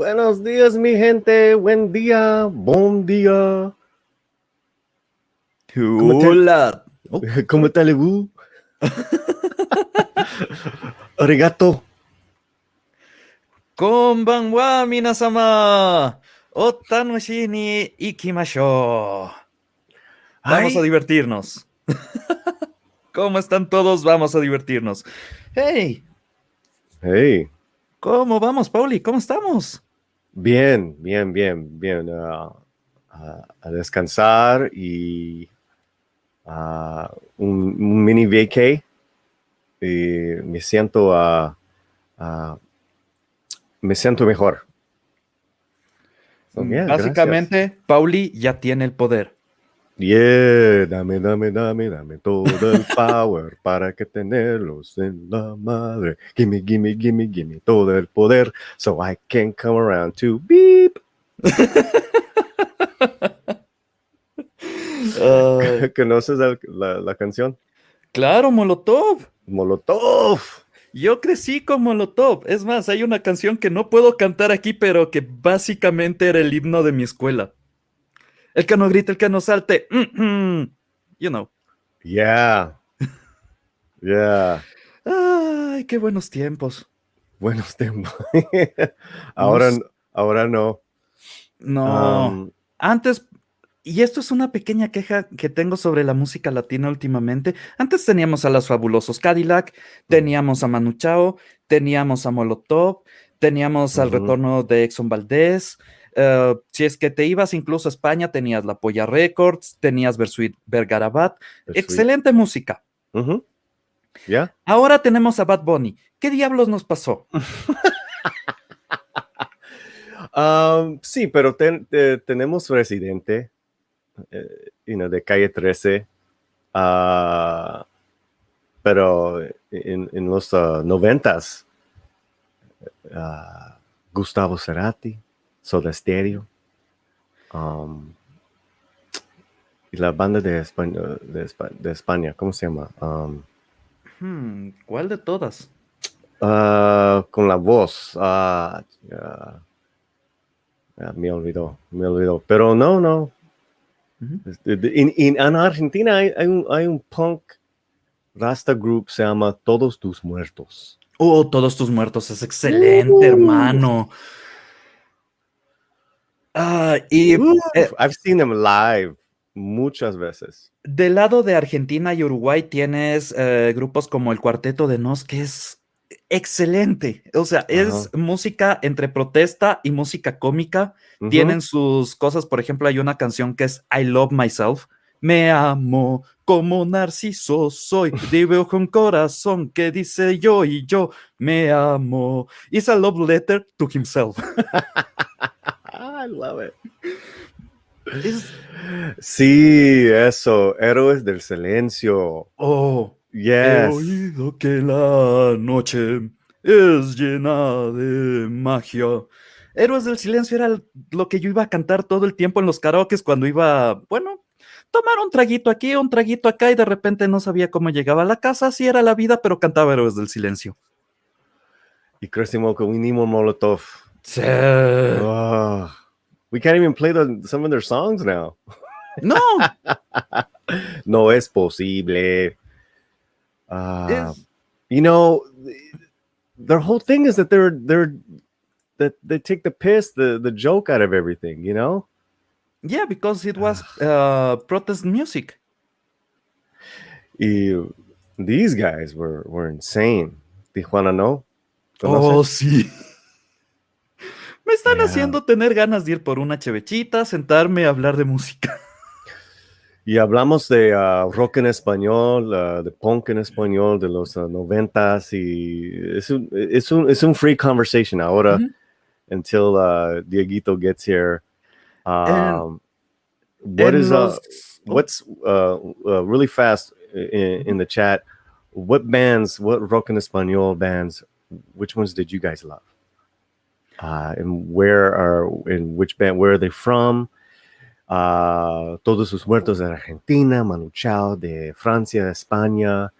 Buenos días, mi gente. Buen día. Bon día. Hola. ¿Cómo te allez-vous? Arigato. Konbanwa, minasama. Otanushi ni ikimashou. Vamos a Ay. divertirnos. ¿Cómo están todos? Vamos a divertirnos. Hey, Hey. ¿cómo vamos, Pauli? ¿Cómo estamos? Bien. A descansar y un mini vacay. Y me siento mejor. So, yeah, gracias. Básicamente, Pauli ya tiene el poder. Yeah, dame todo el power para que tenerlos en la madre. Gimme todo el poder so I can come around to beep. ¿Conoces la canción? Claro, Molotov. Molotov. Yo crecí con Molotov. Es más, hay una canción que no puedo cantar aquí, pero que básicamente era el himno de mi escuela. El que no grite, el que no salte. You know. Yeah. Ay, qué buenos tiempos. Buenos tiempos. Nos, ahora no. no, antes, y esto es una pequeña queja que tengo sobre la música latina últimamente. Antes teníamos a los fabulosos Cadillac, teníamos a Manu Chao, teníamos a Molotov, teníamos al retorno de Exxon Valdez. Si es que te ibas incluso a España, tenías La Polla Records, tenías Versuit Vergarabat. Excelente música. Yeah. Ahora tenemos a Bad Bunny. ¿Qué diablos nos pasó? Sí, pero tenemos residente de calle 13, pero en los 90s, Gustavo Cerati, Soda Stereo, y la banda de España, ¿cómo se llama? ¿Cuál de todas? Con la voz, me olvidó, pero no. En Argentina hay un punk Rasta group, se llama Todos Tus Muertos. Oh, Todos Tus Muertos es excelente, hermano. I've seen them live muchas veces. Del lado de Argentina y Uruguay tienes grupos como el Cuarteto de Nos, que es excelente. O sea, es música entre protesta y música cómica. Tienen sus cosas, por ejemplo, hay una canción que es I Love Myself. Me amo como narciso soy, dibujo un corazón que dice yo y yo me amo. It's a love letter to himself. I love it. Sí, eso, Héroes del Silencio. Oh, yes. He oído que la noche es llena de magia. Héroes del Silencio era lo que yo iba a cantar todo el tiempo en los karaokes cuando iba, bueno, tomar un traguito aquí, un traguito acá y de repente no sabía cómo llegaba a la casa, así era la vida, pero cantaba Héroes del Silencio. Y crecimos con Nimo Molotov. Sí. We can't even play some of their songs now. No. No es posible. You know, their whole thing is that that they take the piss, the joke out of everything, you know? Yeah, because it was protest music. These guys were insane. Tijuana, ¿no? ¿Conoces? Oh, sí. Me están haciendo tener ganas de ir por una chevechita, sentarme a hablar de música. Y hablamos de rock en español, de punk en español, de los 90s, y es un free conversation ahora, until Dieguito gets here. What's really fast in the chat, what rock en español bands, which ones did you guys love? And where are they from? Todos sus muertos de Argentina, Manu Chao de Francia, España,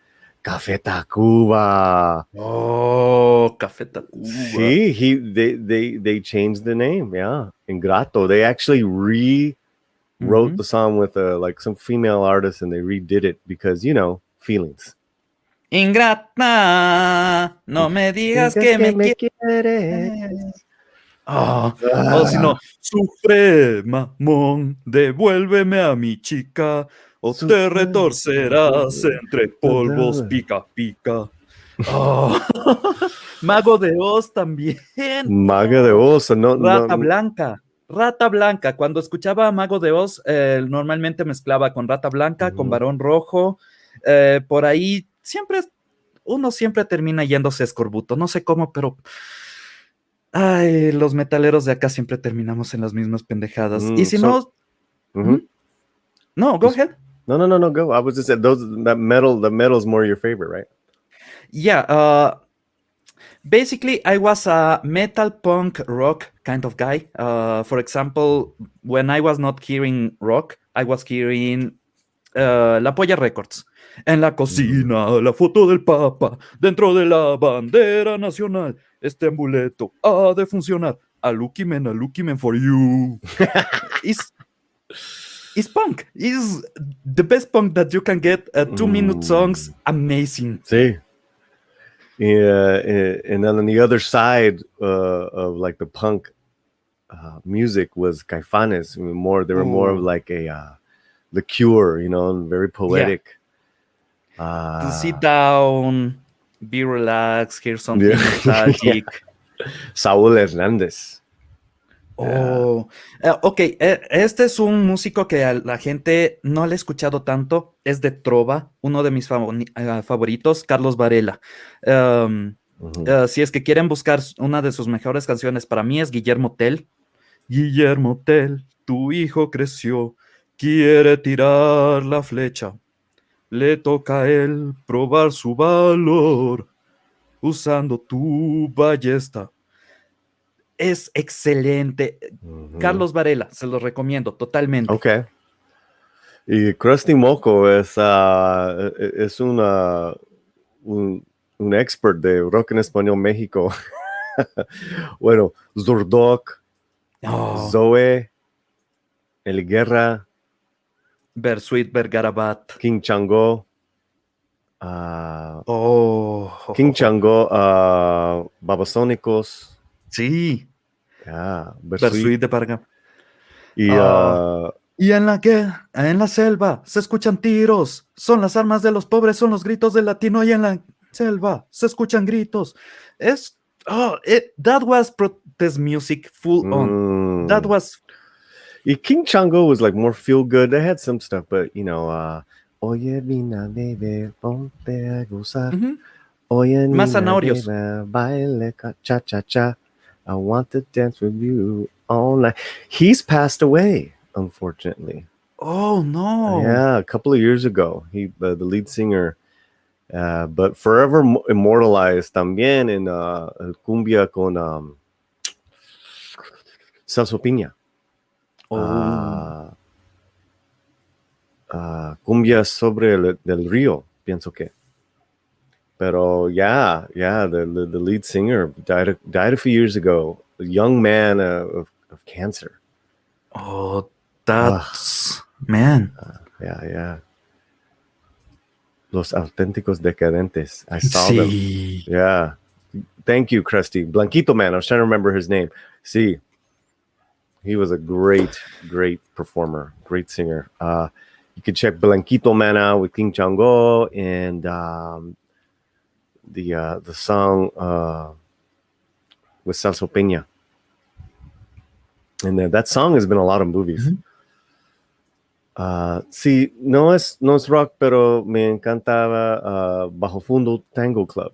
Café Tacuba. Oh, Café Tacuba. See, they changed the name, yeah. Ingrato. They actually rewrote the song with like some female artist, and they redid it because, you know, feelings. Ingrata, no me digas que me quieres. O si no, sufre, mamón, devuélveme a mi chica, o te retorcerás entre polvos pica pica. Mago de Oz también. Mago de Oz, no. Rata Blanca. Cuando escuchaba a Mago de Oz, normalmente mezclaba con Rata Blanca, con Barón Rojo. Por ahí uno siempre termina yéndose a escorbuto. No sé cómo, pero ay, los metaleros de acá siempre terminamos en las mismas pendejadas. Y si no... No, go ahead. No, go. I was just saying, the metal's more your favorite, right? Yeah, basically, I was a metal punk rock kind of guy. For example, when I was not hearing rock, I was hearing La Polla Records. En la cocina, la foto del Papa, dentro de la bandera nacional. Este amuleto ha de funcionar. A Lucky Man for you. It's punk. It's the best punk that you can get. 2-minute songs, amazing. Sí. And then on the other side of like the punk music was Caifanes. They were more of like The Cure, you know, very poetic. To sit down, be relaxed, hear something nostalgic. Saúl Hernández. Ok, este es un músico que a la gente no le he escuchado tanto, es de trova, uno de mis favoritos, Carlos Varela. Si es que quieren buscar una de sus mejores canciones, para mí es Guillermo Tell. Guillermo Tell, tu hijo creció, quiere tirar la flecha, le toca a él probar su valor, usando tu ballesta. Es excelente. Carlos Varela, se lo recomiendo totalmente. Ok. Y Krusty Moco es un expert de rock en español México. Bueno, Zurdok, Zoe, El Guerra, Bersuit Vergarabat, King Chango, King Chango, Babasónicos. Sí. Bersuit de Parga. Y en la selva se escuchan tiros, son las armas de los pobres, son los gritos del latino, y en la selva se escuchan gritos. That was protest music full on. That was... King Chango was like more feel good. They had some stuff, but you know, Oye, mina, baby, ponte a gozar. Oye, más zanahorios. Baile, cha, cha, cha. I want to dance with you all night. He's passed away, unfortunately. Oh, no. Yeah, a couple of years ago. He, the lead singer, but forever immortalized también en cumbia con Celso Piña. Cumbia sobre del río, pienso que. Pero the lead singer died a few years ago. A young man of cancer. Oh, that's man. Yeah. Los auténticos decadentes. I saw them. Yeah. Thank you, Krusty. Blanquito Man. I was trying to remember his name. See, he was a great performer, great singer. You can check Blanquito Man out with King Chango and the song with Celso Peña. And that song has been in a lot of movies. Sí, no es rock, pero me encantaba Bajo Fondo Tango Club.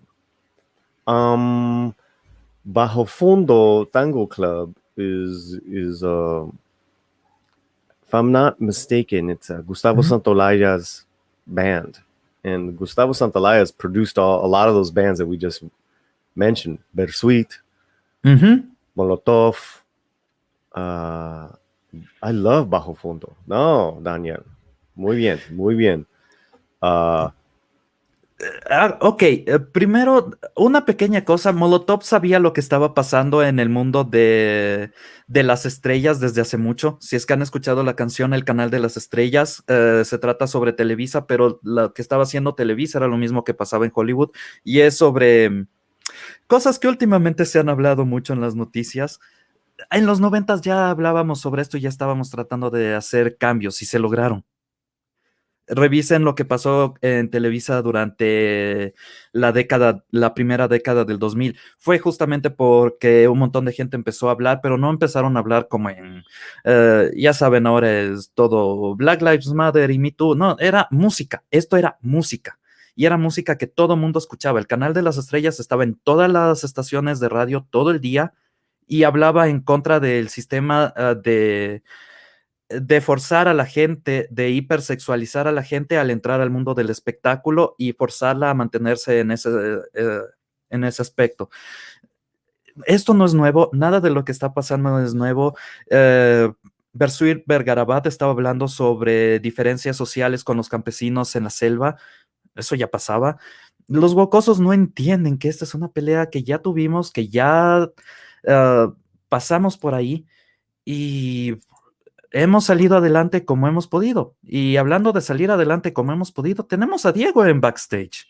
Bajo Fondo Tango Club is if I'm not mistaken, it's Gustavo Santolaya's band. And Gustavo Santolaya produced a lot of those bands that we just mentioned. Bersuit, Molotov. I love Bajo Fondo. No, Daniel. Muy bien. Ok, primero, una pequeña cosa. Molotov sabía lo que estaba pasando en el mundo de las estrellas desde hace mucho. Si es que han escuchado la canción El Canal de las Estrellas, se trata sobre Televisa, pero lo que estaba haciendo Televisa era lo mismo que pasaba en Hollywood y es sobre cosas que últimamente se han hablado mucho en las noticias. En los 90 ya hablábamos sobre esto y ya estábamos tratando de hacer cambios y se lograron. Revisen lo que pasó en Televisa durante la primera década del 2000. Fue justamente porque un montón de gente empezó a hablar, pero no empezaron a hablar como ya saben, ahora es todo Black Lives Matter y Me Too. No, era música. Esto era música. Y era música que todo mundo escuchaba. El Canal de las Estrellas estaba en todas las estaciones de radio todo el día y hablaba en contra del sistema de forzar a la gente, de hipersexualizar a la gente al entrar al mundo del espectáculo y forzarla a mantenerse en ese aspecto. Esto no es nuevo, nada de lo que está pasando es nuevo. Bersuit Vergarabat estaba hablando sobre diferencias sociales con los campesinos en la selva, eso ya pasaba. Los gocosos no entienden que esta es una pelea que ya tuvimos, que ya pasamos por ahí y hemos salido adelante como hemos podido. Y hablando de salir adelante como hemos podido, tenemos a Diego en backstage.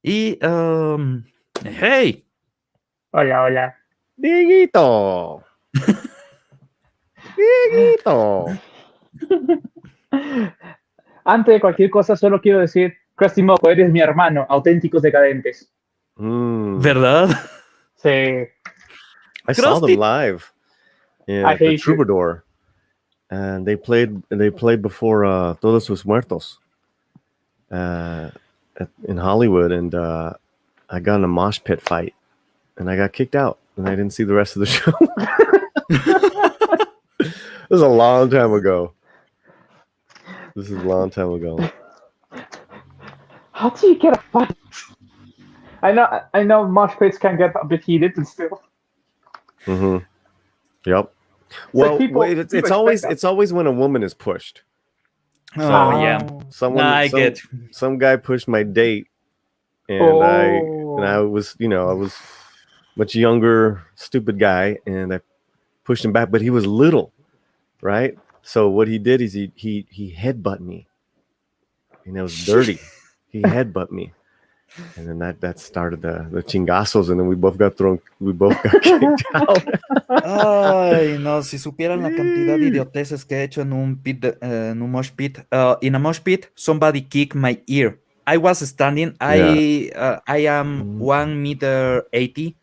Y, hey. Hola, hola. Dieguito. Dieguito. Antes de cualquier cosa, solo quiero decir, Krusty Moco, eres mi hermano, auténticos decadentes. ¿Verdad? Sí. I saw them live I at the hate you. Troubadour, and they played before Todos Sus Muertos in Hollywood, and I got in a mosh pit fight, and I got kicked out, and I didn't see the rest of the show. This is a long time ago. How do you get a fight? I know mosh pits can get a bit heated and still. Mm-hmm. Yep. It's Well, like people it's always when a woman is pushed. Oh, yeah. Some guy pushed my date, and I was much younger, stupid guy, and I pushed him back, but he was little, right? So what he did is he headbutt me, and it was dirty. He headbutt me, and then that started the chingazos, and then we both got kicked out. Ay, no, si supieran la cantidad de idioteces que he hecho en un mosh pit. In a mosh pit, somebody kicked my ear. I was standing, I am 1.80 m,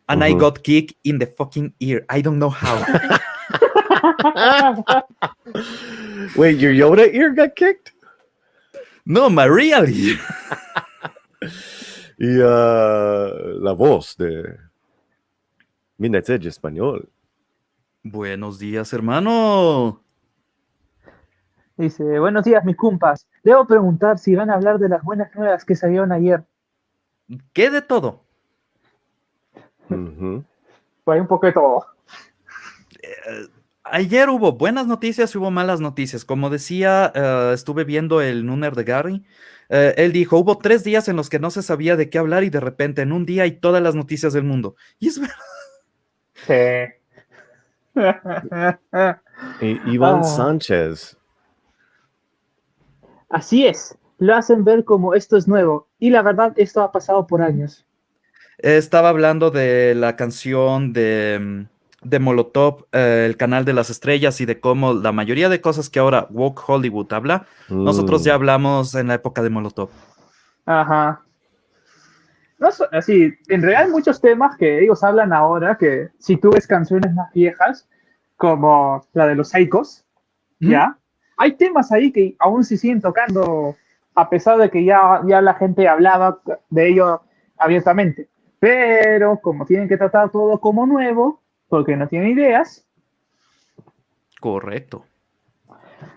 and I got kicked in the fucking ear. I don't know how. Wait, your Yoda ear got kicked? No, my real ear. Y la voz de Midnight Edge español. Buenos días, hermano. Dice, buenos días, mis compas. Debo preguntar si van a hablar de las buenas nuevas que salieron ayer. ¿Qué de todo? Pues un poco de todo. Ayer hubo buenas noticias y hubo malas noticias. Como decía, estuve viendo el Nooner de Gary. Él dijo, hubo 3 días en los que no se sabía de qué hablar y de repente en un día hay todas las noticias del mundo. Y es verdad. Sí. Iván Sánchez. Así es. Lo hacen ver como esto es nuevo. Y la verdad, esto ha pasado por años. Estaba hablando de la canción de Molotov, el Canal de las Estrellas, y de cómo la mayoría de cosas que ahora Woke Hollywood habla, nosotros ya hablamos en la época de Molotov. Ajá. No, así, en realidad hay muchos temas que ellos hablan ahora, que si tú ves canciones más viejas, como la de los Psychos, ¿ya? Hay temas ahí que aún se siguen tocando, a pesar de que ya la gente hablaba de ello abiertamente. Pero como tienen que tratar todo como nuevo, porque no tienen ideas. Correcto.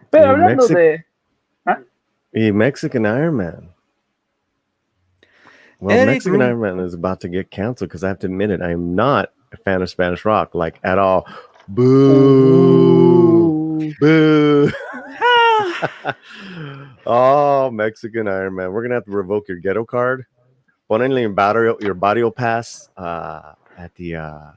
Pero hablando de... ¿ah? Y Mexican Iron Man. Well, Mexican Iron Man is about to get canceled because I have to admit it, I am not a fan of Spanish rock, like at all. Boo! Boo! Oh, Mexican Iron Man. We're gonna have to revoke your ghetto card. Ponenle your barrio pass at the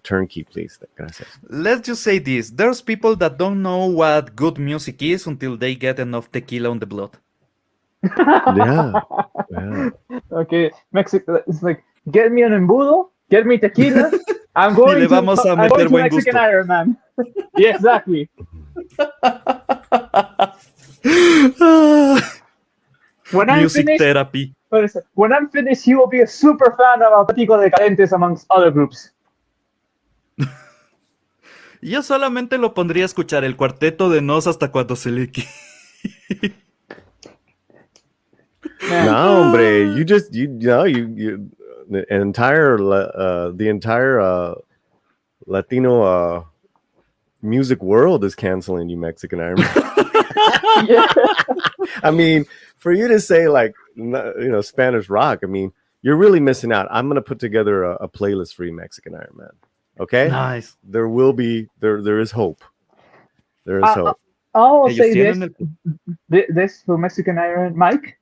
turnkey, please. Gracias. Let's just say this. There's people that don't know what good music is until they get enough tequila on the blood. Yeah. Okay, Mexico. It's like, get me an embudo, get me tequila. I'm going to Mexican gusto. Iron Man. Yeah, exactly. When I'm Music finished, therapy. when I'm finished, he will be a super fan of Auténtico Decadentes amongst other groups. Yo solamente lo pondría a escuchar el cuarteto de Nos hasta cuando se le quite. No, hombre, you the entire Latino music world is canceling you, Mexican Iron Man. Yeah. I mean, for you to say like, Spanish rock, I mean, you're really missing out. I'm gonna put together a playlist for you, Mexican Iron Man. Okay, Nice. There will be there is hope. There is hope. I'll say this for Mexican Iron Mike.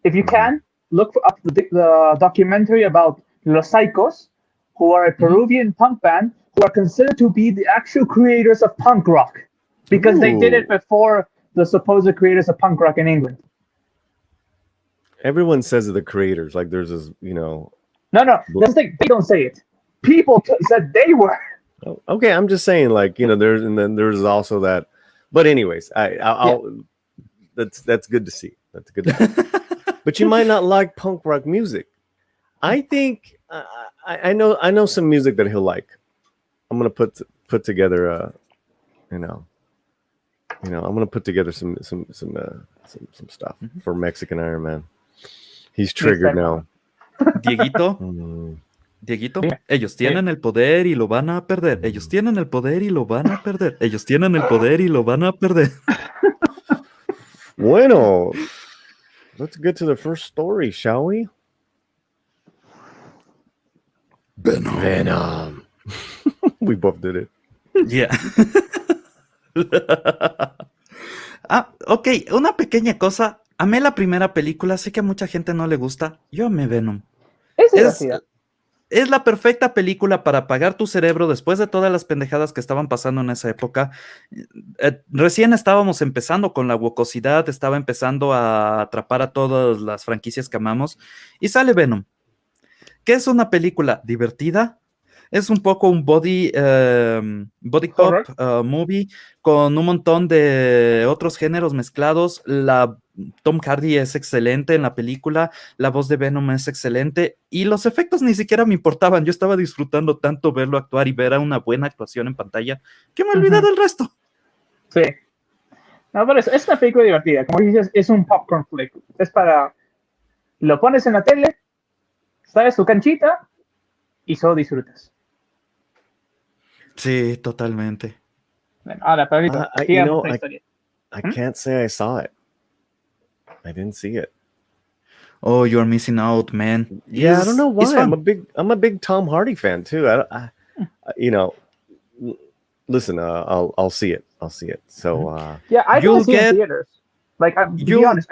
If you can, look up the documentary about Los Psychos, who are a Peruvian punk band who are considered to be the actual creators of punk rock because they did it before the supposed creators of punk rock in England. Everyone says the creators, like there's this, No, that's the thing. They don't say it. People said they were. Okay, I'm just saying, like, there's also that. But anyways, that's good to see. That's good to see. But you might not like punk rock music. I think I know some music that he'll like. I'm gonna put together I'm gonna put together some stuff for Mexican Iron Man. He's triggered now. Dieguito, ellos tienen el poder y lo van a perder. Ellos tienen el poder y lo van a perder. Ellos tienen el poder y lo van a perder. Bueno, let's get to the first story, shall we? Venom. We both did it. Yeah. Ok, una pequeña cosa. Amé la primera película, sé que a mucha gente no le gusta. Yo amé Venom. Es la perfecta película para apagar tu cerebro después de todas las pendejadas que estaban pasando en esa época. Recién estábamos empezando con la wocosidad, estaba empezando a atrapar a todas las franquicias que amamos. Y sale Venom, que es una película divertida. Es un poco un body cop movie con un montón de otros géneros mezclados. Tom Hardy es excelente en la película, la voz de Venom es excelente y los efectos ni siquiera me importaban. Yo estaba disfrutando tanto verlo actuar y ver a una buena actuación en pantalla que me olvidé del resto. Sí. No, pero es una película divertida. Como dices, es un popcorn flick. Es para... Lo pones en la tele, sabes tu canchita y solo disfrutas. Sí, totalmente. Ahora, Pablito, I can't say I saw it. I didn't see it. Oh, you're missing out, man. Yeah, I don't know why. I'm a big Tom Hardy fan too. Listen, I'll see it. I'll see it. So I don't see it in theaters. Like, to be honest,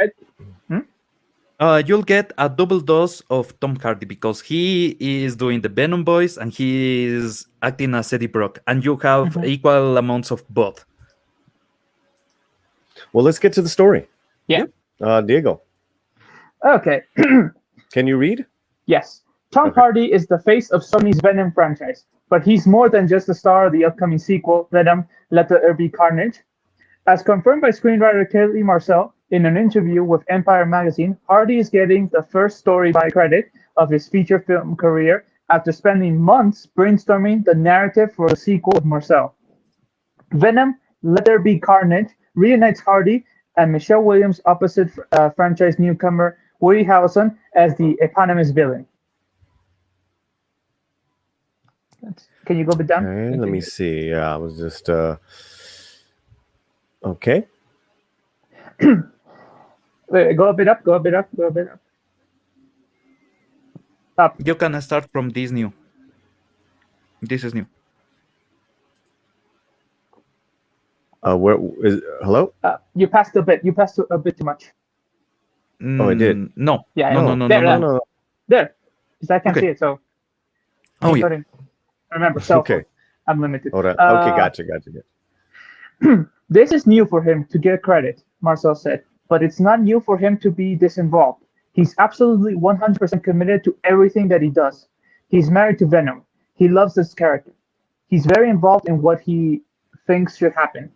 you'll get a double dose of Tom Hardy because he is doing the Venom voice and he is acting as Eddie Brock, and you have equal amounts of both. Well, let's get to the story. Yeah. Diego. Okay. Can you read? Yes. Tom Hardy is the face of Sony's Venom franchise, but he's more than just the star of the upcoming sequel, Venom, Let There Be Carnage. As confirmed by screenwriter Kelly Marcel in an interview with Empire magazine, Hardy is getting the first story by credit of his feature film career after spending months brainstorming the narrative for a sequel with Marcel. Venom, Let There Be Carnage reunites Hardy and Michelle Williams opposite franchise newcomer Woody Harrelson as the eponymous villain. Can you go a bit down? Okay, let me see. Yeah, I was just... Okay. Wait, go a bit up. Up. You can start from this new. This is new. Where is... Hello? You passed a bit. You passed a bit too much. Oh, it did. No. Yeah, No. There. Because I can't Okay. see it, so. Oh, yeah. Remember, cell phone. Okay. Unlimited. Ahora, okay, gotcha. This is new for him to get credit, Marcel said, but it's not new for him to be disinvolved. He's absolutely 100% committed to everything that he does. He's married to Venom. He loves this character. He's very involved in what he thinks should happen.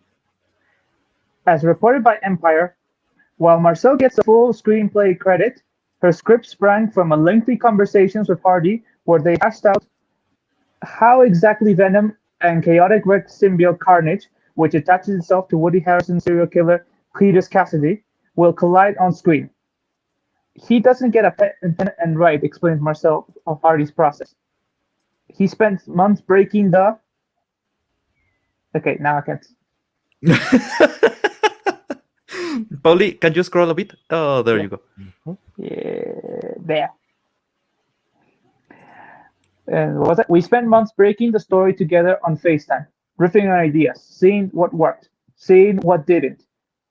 As reported by Empire, while Marcel gets the full screenplay credit, her script sprang from a lengthy conversations with Hardy where they hashed out how exactly Venom and chaotic Rex symbiote Carnage, which attaches itself to Woody Harrelson's serial killer Cletus Cassidy, will collide on screen. He doesn't get a pen and write, explains Marcel of Hardy's process. He spent months breaking the... Okay, now I can't... Pauli, can you scroll a bit? Oh, there you go. Yeah, there. And what was it? We spent months breaking the story together on FaceTime, riffing on ideas, seeing what worked, seeing what didn't.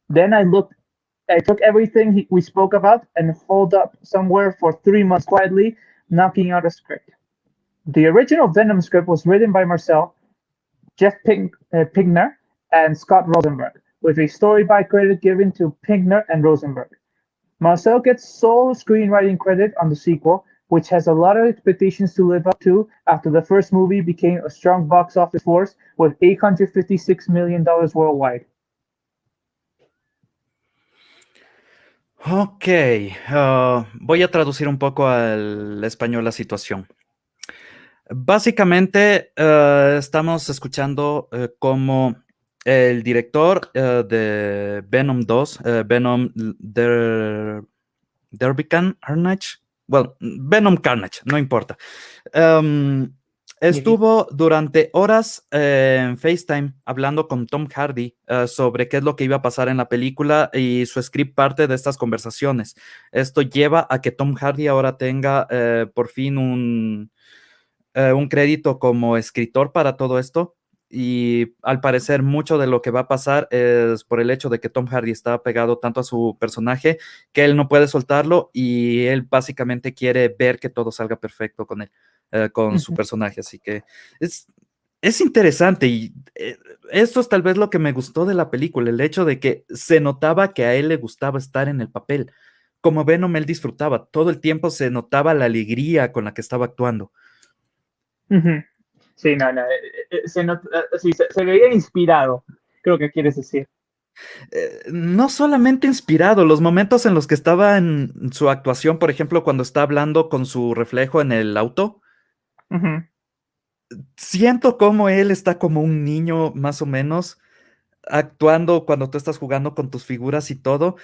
Then I took everything we spoke about and holed up somewhere for 3 months quietly, knocking out a script. The original Venom script was written by Marcel, Jeff Pigner, and Scott Rosenberg, with a story by credit given to Pigner and Rosenberg. Marcel gets sole screenwriting credit on the sequel, which has a lot of expectations to live up to after the first movie became a strong box office force with $856 million worldwide. Ok, voy a traducir un poco al español la situación. Básicamente, estamos escuchando cómo el director de Venom 2, Venom Derbycan Carnage, well, Venom Carnage, no importa, estuvo durante horas en FaceTime hablando con Tom Hardy sobre qué es lo que iba a pasar en la película, y su script parte de estas conversaciones. Esto lleva a que Tom Hardy ahora tenga por fin un crédito como escritor para todo esto, y al parecer mucho de lo que va a pasar es por el hecho de que Tom Hardy está pegado tanto a su personaje que él no puede soltarlo, y él básicamente quiere ver que todo salga perfecto con él, con su personaje. Así que es interesante, y esto es tal vez lo que me gustó de la película, el hecho de que se notaba que a él le gustaba estar en el papel. Como Venom, él disfrutaba, todo el tiempo se notaba la alegría con la que estaba actuando. Sí, se veía inspirado, creo que quieres decir. No solamente inspirado, los momentos en los que estaba en su actuación, por ejemplo, cuando está hablando con su reflejo en el auto, siento como él está como un niño más o menos actuando cuando tú estás jugando con tus figuras y todo,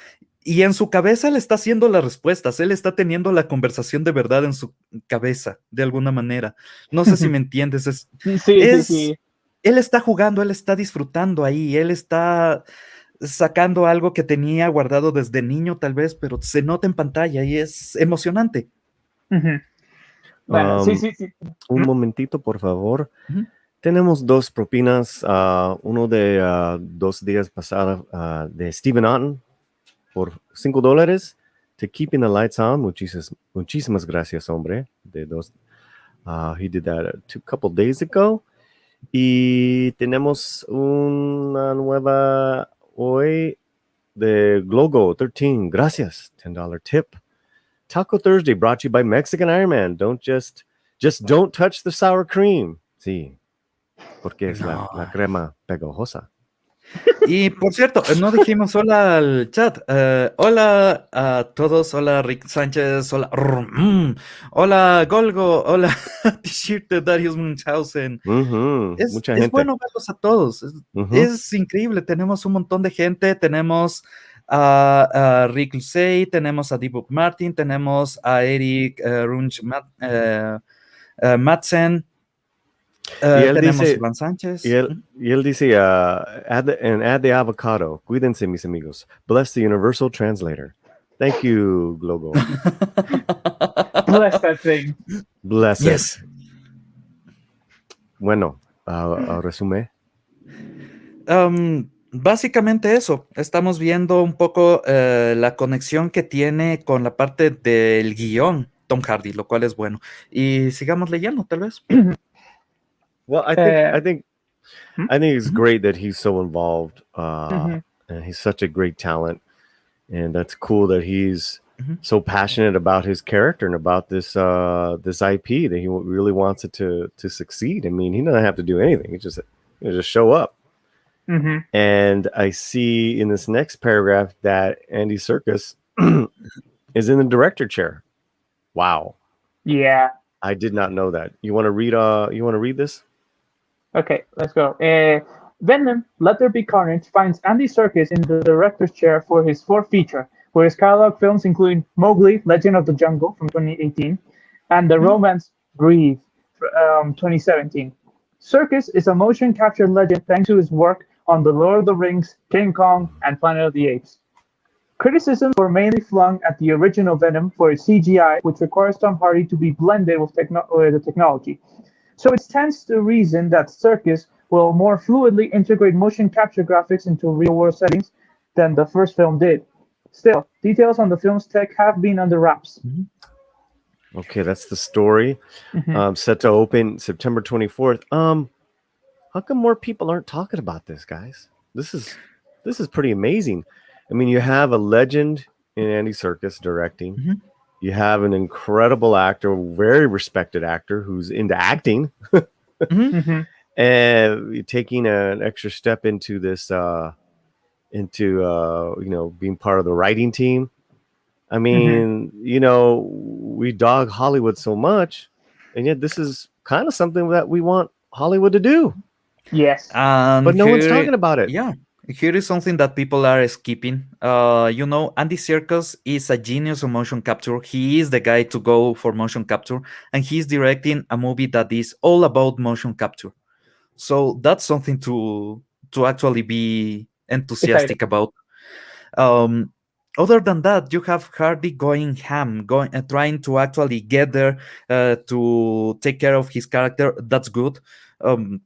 y en su cabeza él está haciendo las respuestas, él está teniendo la conversación de verdad en su cabeza, de alguna manera. No sé si me entiendes. Sí. Él está jugando, él está disfrutando ahí, él está sacando algo que tenía guardado desde niño tal vez, pero se nota en pantalla y es emocionante. Bueno, sí. Un momentito, por favor. Tenemos 2 propinas, uno de 2 días pasados de Stephen Otten por $5. To Keeping the Lights On. Muchísimas gracias, hombre. He did that a couple days ago. Y tenemos una nueva hoy de Glogo 13. Gracias. $10 tip. Taco Thursday brought to you by Mexican Iron Man. Just don't touch the sour cream. Sí. Porque es la crema pegajosa. Y por cierto, no dijimos hola al chat. Hola a todos. Hola Rick Sánchez. Hola. Hola Golgo. Hola T-shirt de Darius Munchausen. Mucha gente. Es bueno verlos a todos. Es increíble. Tenemos un montón de gente. Tenemos a Rick Lucey. Tenemos a D-Book Martin. Tenemos a Eric Runch Madsen. Tenemos a Iván Sánchez. Y él dice, add the avocado. Cuídense, mis amigos. Bless the universal translator. Thank you, Glogo. Bless that thing. Bless yes. it. Bueno, resume. Básicamente eso, estamos viendo un poco la conexión que tiene con la parte del guión Tom Hardy, lo cual es bueno. Y sigamos leyendo, tal vez. Well, Uh, I think it's Mhm, great that he's so involved, mhm. and he's such a great talent, and that's cool that he's mhm. so passionate about his character and about this IP that he really wants it to succeed. I mean, he doesn't have to do anything; he just show up. Mm-hmm. And I see in this next paragraph that Andy Serkis is in the director chair. Wow, Yeah. I did not know that. You want to read? You want to read this? Okay, let's go. Venom, Let There Be Carnage finds Andy Serkis in the director's chair for his fourth feature, where his catalog films include Mowgli, Legend of the Jungle from 2018, and the Mhm. romance Breathe, 2017. Serkis is a motion capture legend thanks to his work on The Lord of the Rings, King Kong, and Planet of the Apes. Criticisms were mainly flung at the original Venom for its CGI, which requires Tom Hardy to be blended with the technology. So it stands to reason that Serkis will more fluidly integrate motion capture graphics into real-world settings than the first film did. Still, details on the film's tech have been under wraps. Mhm. Okay, that's the story. Mhm. Set to open September 24th. How come more people aren't talking about this, guys? This is pretty amazing. I mean, you have a legend in Andy Serkis directing. Mhm. You have an incredible actor, very respected actor who's into acting, Mhm. Mhm. and you're taking an extra step into this, being part of the writing team. I Mhm. mean, we dog Hollywood so much, and yet this is kind of something that we want Hollywood to do, Yes. And but no one's here, talking about it. yeah, here is something that people are skipping. Andy Serkis is a genius of motion capture. He is the guy to go for motion capture, and he's directing a movie that is all about motion capture. So that's something to actually be Excited. enthusiastic about. Um, Other than that, you have Hardy going ham, going trying to actually get there to take care of his character. That's good. Um,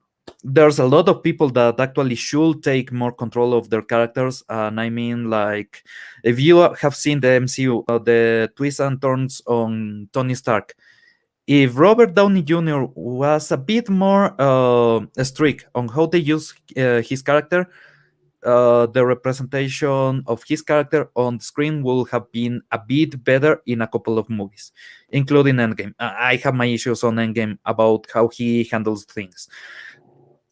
there's a lot of people that actually should take more control of their characters, and I mean, like, if you have seen the MCU, the twists and turns on Tony Stark, if Robert Downey Jr. was a bit more strict on how they use his character, the representation of his character on screen will have been a bit better in a couple of movies, including Endgame. I have my issues on Endgame about how he handles things.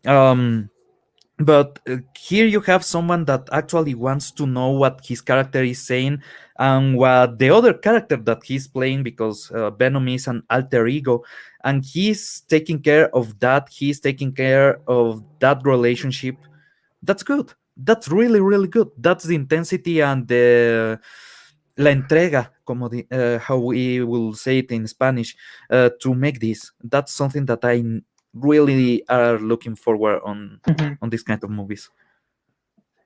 Um, but here you have someone that actually wants to know what his character is saying and what the other character that he's playing, because Venom is an alter ego, and he's taking care of that. He's taking care of that relationship. That's good. That's really, really good. That's the intensity and the la entrega, how we will say it in Spanish, to make this. That's something that I really are looking forward Mhm. on this kind of movies.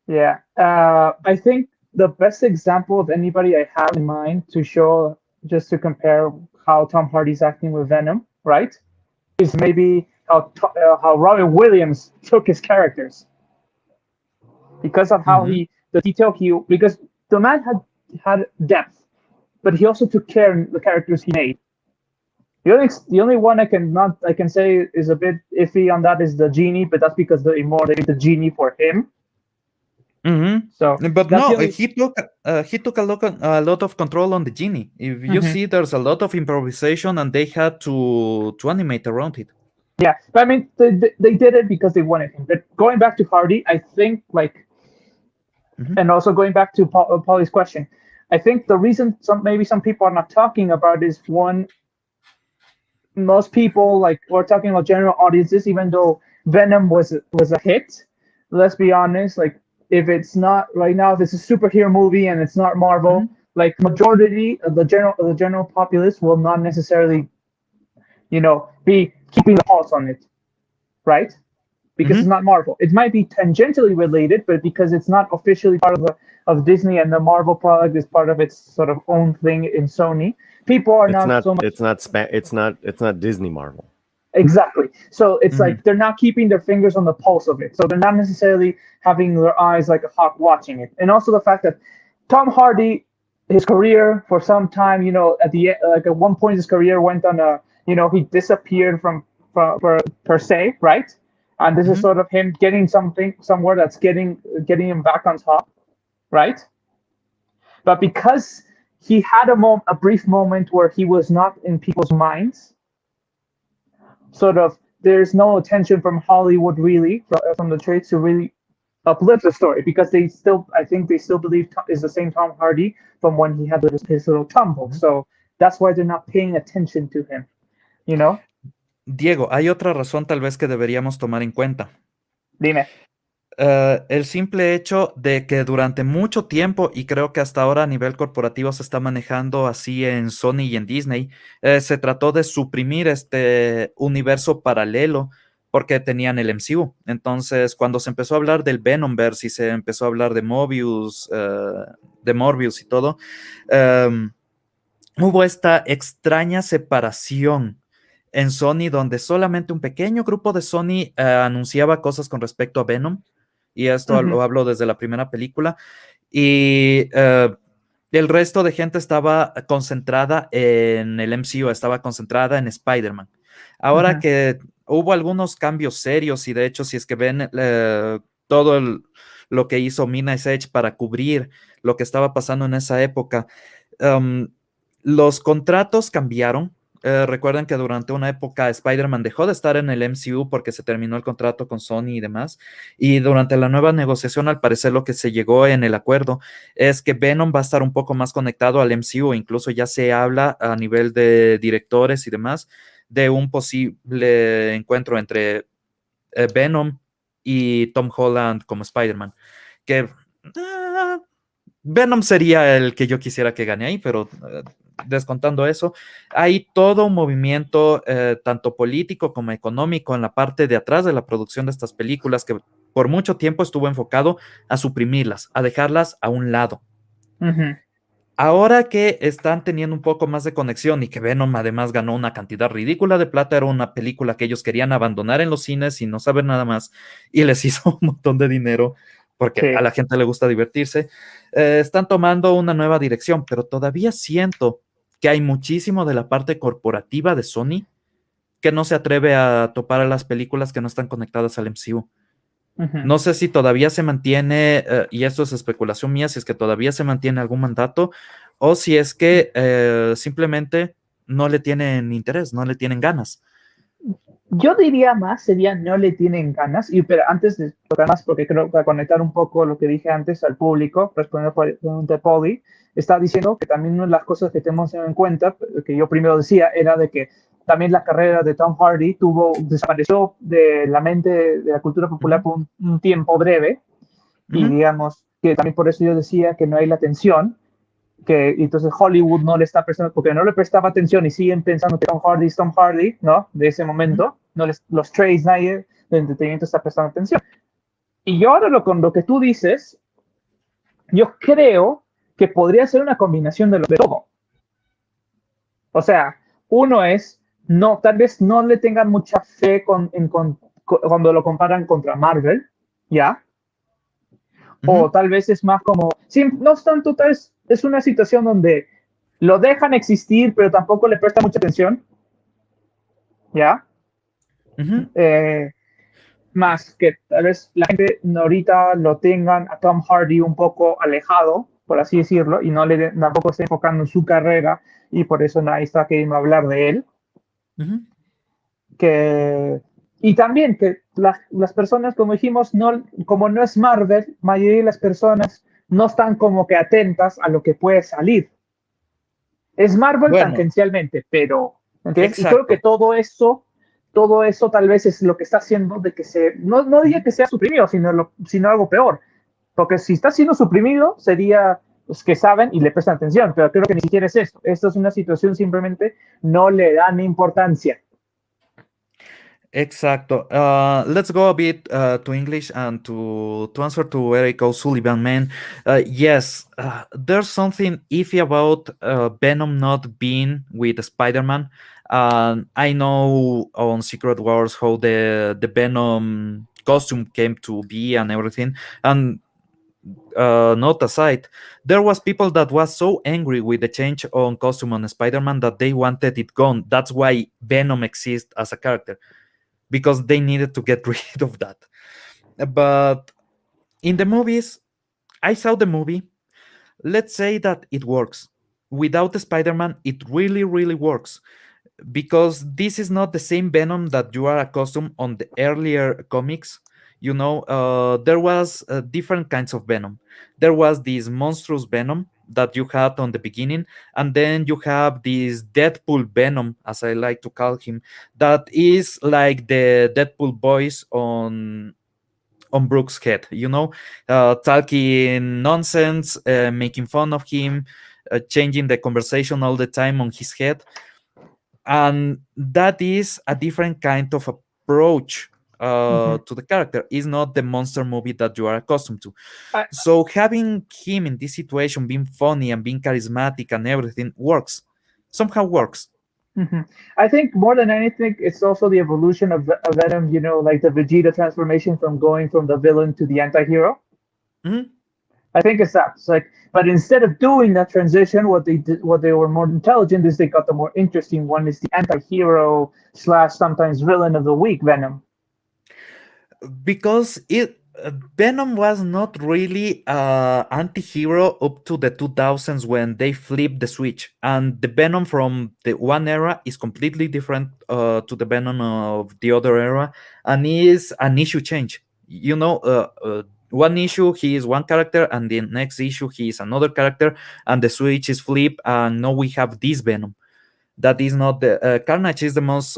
Yeah. I think the best example of anybody I have in mind to show, just to compare how Tom Hardy's acting with Venom, right, is maybe how Robin Williams took his characters because of how Mhm. the detail because the man had depth, but he also took care of the characters he made. The only one I can say is a bit iffy on that is the genie, but that's because they made the genie for him. So But that's the no, only. he took a lot of control on the genie. If you Mhm. see, there's a lot of improvisation, and they had to animate around it. Yeah, but I mean they did it because they wanted him. But going back to Hardy, I think Mhm. and also going back to Polly's question, I think the reason some people are not talking about is one, most people we're talking about general audiences, even though Venom was a hit. Let's be honest, if it's not right now, if it's a superhero movie and it's not Marvel, Mhm. majority of the general populace will not necessarily be keeping the pulse on it, right? Because it's Mhm. not Marvel. It might be tangentially related, but because it's not officially part of Disney and the Marvel product is part of its sort of own thing in Sony, people are It's not not. so much. It's not. It's not Disney Marvel. Exactly. So it's like they're not keeping their fingers on the pulse of it. So they're not necessarily having their eyes like a hawk watching it. And also the fact that Tom Hardy, his career for some time, at one point his career went on he disappeared from per se, right? And this is sort of him getting somewhere that's getting him back on top, right? But because he had a brief moment where he was not in people's minds, sort of there's no attention from Hollywood really, from the trades to really uplift the story, because I think they still believe is the same Tom Hardy from when he had his little tumble. So that's why they're not paying attention to him, Diego, hay otra razón tal vez que deberíamos tomar en cuenta. Dime. El simple hecho de que durante mucho tiempo, y creo que hasta ahora a nivel corporativo se está manejando así en Sony y en Disney, se trató de suprimir este universo paralelo porque tenían el MCU. Entonces, cuando se empezó a hablar del Venomverse y se empezó a hablar de Morbius y todo, hubo esta extraña separación en Sony, donde solamente un pequeño grupo de Sony anunciaba cosas con respecto a Venom. Y esto lo hablo desde la primera película. Y el resto de gente estaba concentrada en el MCU, estaba concentrada en Spider-Man. Ahora que hubo algunos cambios serios, y de hecho, si es que ven todo lo que hizo Mina Edge para cubrir lo que estaba pasando en esa época, los contratos cambiaron. Recuerden que durante una época Spider-Man dejó de estar en el MCU porque se terminó el contrato con Sony y demás, y durante la nueva negociación, al parecer lo que se llegó en el acuerdo es que Venom va a estar un poco más conectado al MCU. Incluso ya se habla a nivel de directores y demás de un posible encuentro entre Venom y Tom Holland como Spider-Man, que Venom sería el que yo quisiera que gane ahí, pero descontando eso, hay todo un movimiento tanto político como económico en la parte de atrás de la producción de estas películas, que por mucho tiempo estuvo enfocado a suprimirlas, a dejarlas a un lado. Ahora que están teniendo un poco más de conexión y que Venom además ganó una cantidad ridícula de plata, era una película que ellos querían abandonar en los cines y no saber nada más, y les hizo un montón de dinero porque a la gente le gusta divertirse, están tomando una nueva dirección, pero todavía siento que hay muchísimo de la parte corporativa de Sony que no se atreve a topar a las películas que no están conectadas al MCU. No sé si todavía se mantiene, y esto es especulación mía, si es que todavía se mantiene algún mandato o si es que simplemente no le tienen interés, no le tienen ganas. Yo diría sería no le tienen ganas, pero antes de tocar más, porque creo que para conectar un poco lo que dije antes al público, respondiendo por la pregunta de Poli, estaba diciendo que también una de las cosas que tenemos en cuenta, que yo primero decía, era de que también la carrera de Tom Hardy desapareció de la mente de la cultura popular por un tiempo breve, y digamos que también por eso yo decía que no hay la atención, que entonces Hollywood no le está prestando, porque no le prestaba atención y siguen pensando que Tom Hardy es Tom Hardy, ¿no? De ese momento, los trades, nadie de entretenimiento está prestando atención. Y yo ahora con lo que tú dices, yo creo que podría ser una combinación de todo. O sea, uno es, tal vez no le tengan mucha fe cuando lo comparan contra Marvel, ¿ya? O tal vez es más como, sí, no es tanto, tal vez es una situación donde lo dejan existir, pero tampoco le prestan mucha atención, ¿ya? Más que tal vez la gente ahorita lo tengan a Tom Hardy un poco alejado, por así decirlo, y tampoco está enfocando en su carrera, y por eso nadie está queriendo hablar de él. Y también que las personas, como dijimos, como no es Marvel, la mayoría de las personas no están como que atentas a lo que puede salir. Es Marvel tangencialmente, pero ¿entiendes? Y creo que todo eso tal vez es lo que está haciendo de que no diga que sea suprimido, sino algo peor. Porque si está siendo suprimido, sería los que saben y le prestan atención, pero creo que ni siquiera es esto. Esto es una situación simplemente no le dan importancia. Exacto. Let's go a bit to English and to answer to Eric O'Sullivan, man. Yes, there's something iffy about Venom not being with Spider-Man. I know on Secret Wars how the Venom costume came to be and everything. And note aside, there was people that was so angry with the change on costume on Spider-Man that they wanted it gone. That's why Venom exists as a character, because they needed to get rid of that. But in the movies, I saw the movie. Let's say that it works. Without the Spider-Man, it really, really works, because this is not the same Venom that you are accustomed on the earlier comics. There was different kinds of Venom. There was this monstrous Venom that you had on the beginning, and then you have this Deadpool Venom, as I like to call him, that is like the Deadpool voice on Brooks' head, talking nonsense, making fun of him, changing the conversation all the time on his head. And that is a different kind of approach to the character. Is not the monster movie that you are accustomed to. I, So having him in this situation, being funny and being charismatic and everything, works. Somehow works. I think more than anything, it's also the evolution of Venom. Like the Vegeta transformation from going from the villain to the anti-hero. Mhm. I think it's that. It's like, but instead of doing that transition, what they did, what they were more intelligent is they got the more interesting one is the anti-hero slash sometimes villain of the week, Venom. Because Venom was not really anti-hero up to the 2000s when they flipped the switch, and the Venom from the one era is completely different to the Venom of the other era, and is an issue change. One issue he is one character, and the next issue he is another character, and the switch is flipped, and now we have this Venom. That is not the Carnage is the most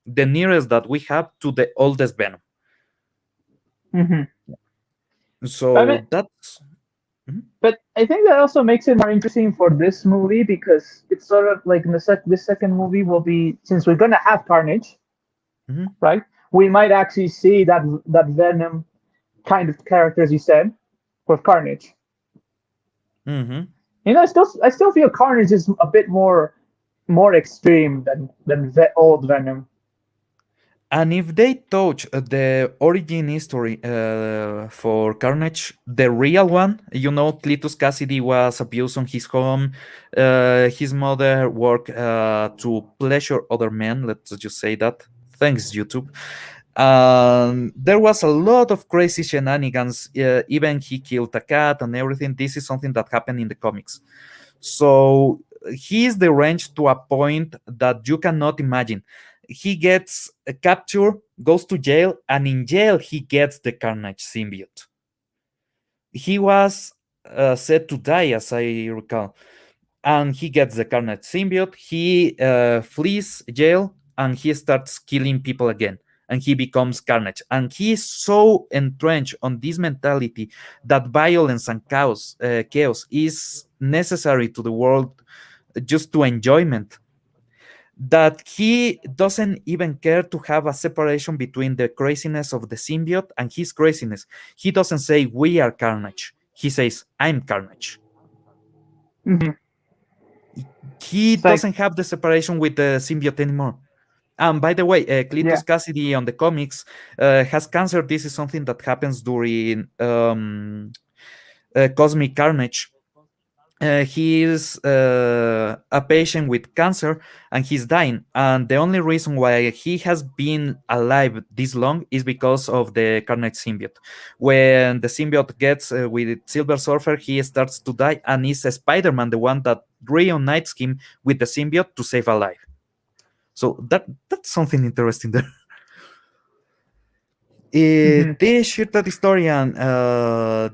the nearest that we have to the oldest Venom. I mean, So that's Mhm. but I think that also makes it more interesting for this movie because it's sort of like in this second movie will be since we're gonna have Carnage, Mhm. right? We might actually see that Venom kind of character as you said with Carnage. Mhm. I still feel Carnage is a bit more extreme than old Venom. And if they touch the origin history for Carnage, the real one, Cletus Cassidy was abused on his home. His mother worked to pleasure other men. Let's just say that. Thanks, YouTube. There was a lot of crazy shenanigans. Even he killed a cat and everything. This is something that happened in the comics. So he is deranged to a point that you cannot imagine. He gets captured, goes to jail, and in jail he gets the Carnage symbiote. He was said to die, as I recall, and he gets the Carnage symbiote. He flees jail and he starts killing people again. And he becomes Carnage. And he is so entrenched on this mentality that violence and chaos is necessary to the world just to enjoyment, that he doesn't even care to have a separation between the craziness of the symbiote and his craziness. He doesn't say, "We are Carnage." He says, "I'm Carnage." He It's like doesn't have the separation with the symbiote anymore. And by the way, yeah. Cletus Cassidy on the comics has cancer. This is something that happens during Cosmic Carnage. He is a patient with cancer and he's dying. And the only reason why he has been alive this long is because of the Carnage symbiote. When the symbiote gets with Silver Surfer, he starts to die, and it's Spider-Man the one that reunites him with the symbiote to save alive. So that's something interesting there. Te Shirta Historian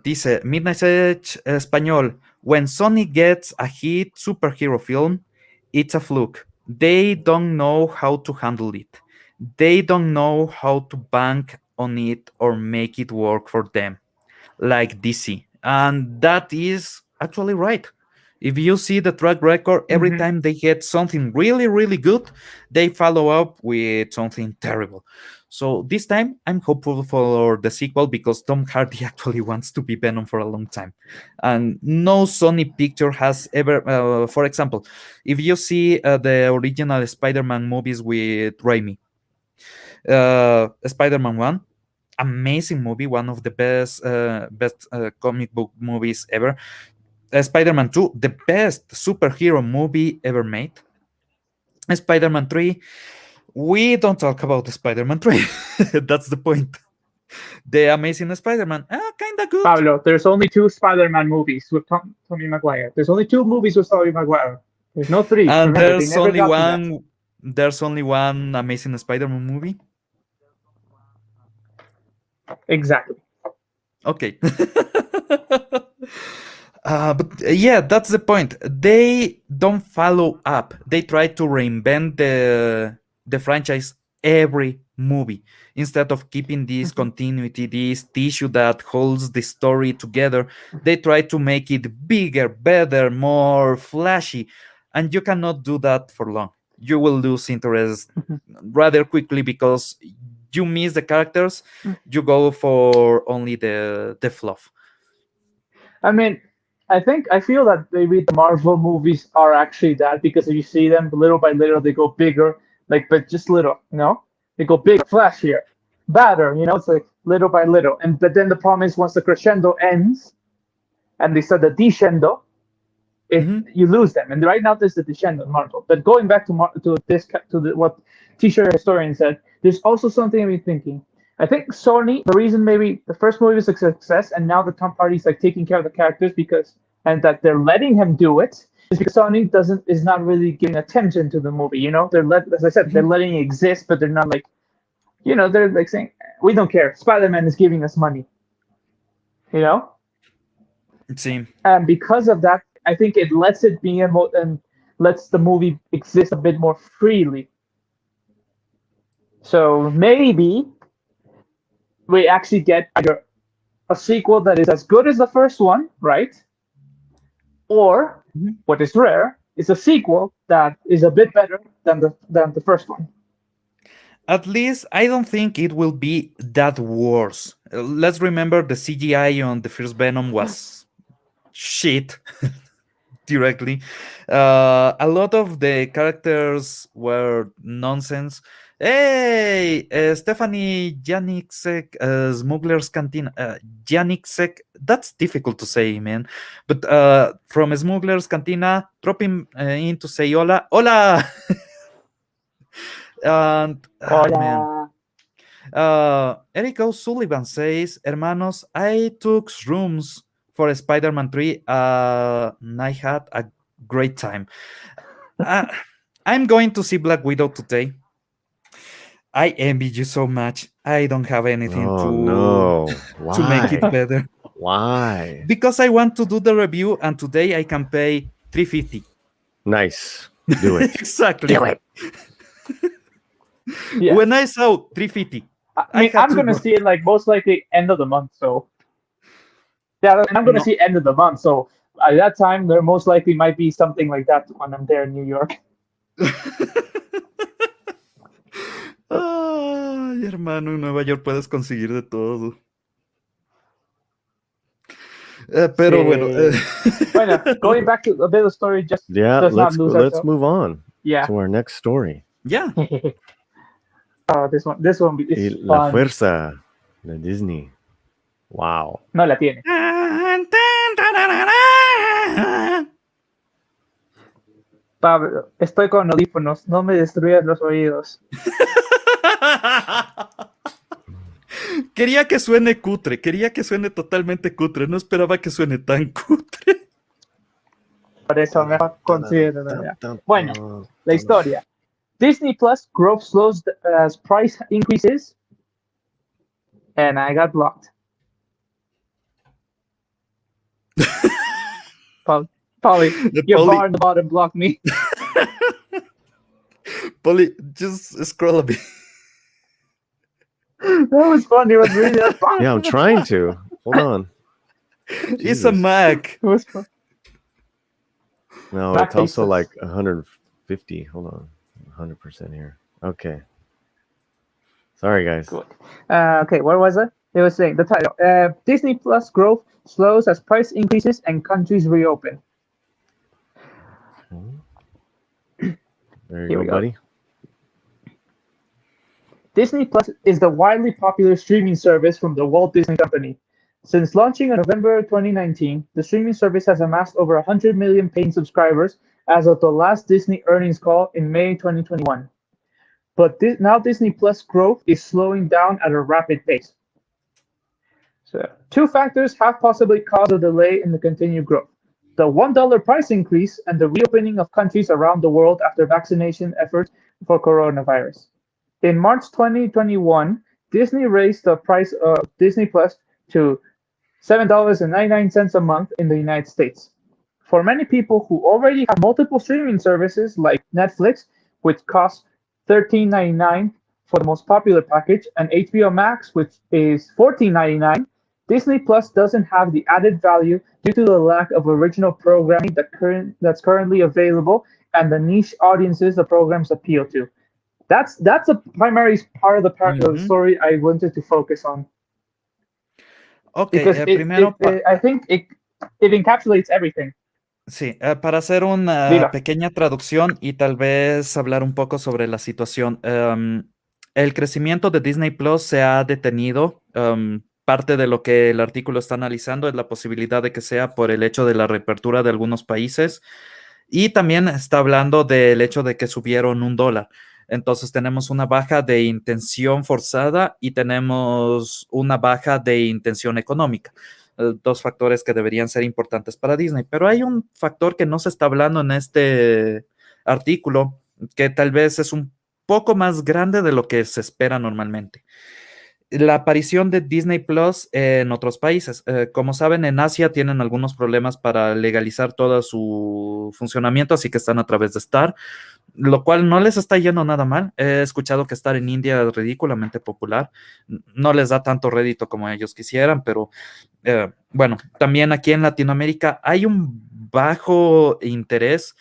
dice Midnight Edge Español. When Sony gets a hit superhero film, it's a fluke. They don't know how to handle it. They don't know how to bank on it or make it work for them, like DC. And that is actually right. If you see the track record, every time they get something really, really good, they follow up with something terrible. So this time, I'm hopeful for the sequel because Tom Hardy actually wants to be Venom for a long time. And no Sony picture has ever, for example, if you see the original Spider-Man movies with Raimi, Spider-Man 1, amazing movie, one of the best comic book movies ever. Spider-Man 2, the best superhero movie ever made. Spider-Man 3, we don't talk about Spider-Man 3. That's the point. The Amazing Spider-Man, kind of good. Pablo, there's only 2 Spider-Man movies with Tobey Maguire. There's only 2 movies with Tobey Maguire. There's no 3. And Remember, there's only one Amazing Spider-Man movie. Exactly. Okay. But yeah, that's the point. They don't follow up. They try to reinvent the franchise every movie instead of keeping this continuity, this tissue that holds the story together. They try to make it bigger, better, more flashy, and you cannot do that for long. You will lose interest rather quickly because you miss the characters. You go for only the fluff. I mean, I feel that maybe the Marvel movies are actually that, because if you see them little by little, they go bigger, like, but just little, they go bigger, flashier, badder, it's like little by little. But then the problem is once the crescendo ends and they start the descendo, you lose them. And right now there's the descendo in Marvel. But going back to what T-shirt historian said, there's also something I've been thinking. I think Sony, the reason maybe the first movie was a success and now the Tom Hardy's like taking care of the characters and that they're letting him do it, is because Sony is not really giving attention to the movie. As I said, they're letting it exist, but they're not like, they're like saying, we don't care. Spider-Man is giving us money. See. And because of that, I think it lets it be and lets the movie exist a bit more freely. So maybe we actually get either a sequel that is as good as the first one, right? Or what is rare is a sequel that is a bit better than the first one. At least I don't think it will be that worse. Let's remember the CGI on the first Venom was shit directly. A lot of the characters were nonsense. Hey, Stephanie Janicek, Smuggler's Cantina. Janicek, that's difficult to say, man. But from Smuggler's Cantina, drop him in to say hola. Hola! And, Hola. man. Eric O'Sullivan says, Hermanos, I took rooms for Spider-Man 3 and I had a great time. I'm going to see Black Widow today. I envy you so much. I don't have anything to make it better. Why? Because I want to do the review and today I can pay $350. Nice. Do it. Exactly. Do it. Yeah. When I saw $350, I'm going to see it like most likely end of the month. So yeah, and I'm going to see end of the month. So at that time, there most likely might be something like that when I'm there in New York. Ay, hermano, en Nueva York puedes conseguir de todo. Pero bueno. Bueno, going back to a bit of the story, just let's move on to our next story. Yeah. This one is La fun. Fuerza de Disney. Wow. No la tiene. Pablo, estoy con audífonos, no me destruyas los oídos. Quería que suene cutre, quería que suene totalmente cutre, no esperaba que suene tan cutre. Por eso mejor considero. Bueno, la historia. Disney Plus growth slows as price increases, and I got blocked. Polly, your bar in the bottom blocked me. Polly, just scroll a bit. That was fun. It was really fun. Yeah, I'm trying to. Hold on. It's a Mac. It was fun. No, it's also like 150. Hold on, 100% here. Okay. Sorry, guys. Good. Okay, what was it? It was saying the title. Disney Plus growth slows as price increases and countries reopen. There you go, buddy. Disney Plus is the widely popular streaming service from the Walt Disney Company. Since launching in November 2019, the streaming service has amassed over 100 million paying subscribers as of the last Disney earnings call in May 2021. But now Disney Plus growth is slowing down at a rapid pace. So, two factors have possibly caused a delay in the continued growth: the $1 price increase and the reopening of countries around the world after vaccination efforts for coronavirus. In March 2021, Disney raised the price of Disney Plus to $7.99 a month in the United States. For many people who already have multiple streaming services like Netflix, which costs $13.99 for the most popular package, and HBO Max, which is $14.99, Disney Plus doesn't have the added value due to the lack of original programming that's currently available and the niche audiences the programs appeal to. That's a primary part of the story I wanted to focus on. Okay, because I think it encapsulates everything. Sí, para hacer una pequeña traducción y tal vez hablar un poco sobre la situación. El crecimiento de Disney Plus se ha detenido. Parte de lo que el artículo está analizando es la posibilidad de que sea por el hecho de la reapertura de algunos países, y también está hablando del hecho de que subieron $1. Entonces tenemos una baja de intención forzada y tenemos una baja de intención económica. Dos factores que deberían ser importantes para Disney, pero hay un factor que no se está hablando en este artículo, que tal vez es un poco más grande de lo que se espera normalmente: la aparición de Disney Plus en otros países. Como saben, en Asia tienen algunos problemas para legalizar todo su funcionamiento, así que están a través de Star, lo cual no les está yendo nada mal. He escuchado que Star en India es ridículamente popular. No les da tanto rédito como ellos quisieran, pero bueno, también aquí en Latinoamérica hay un bajo interés.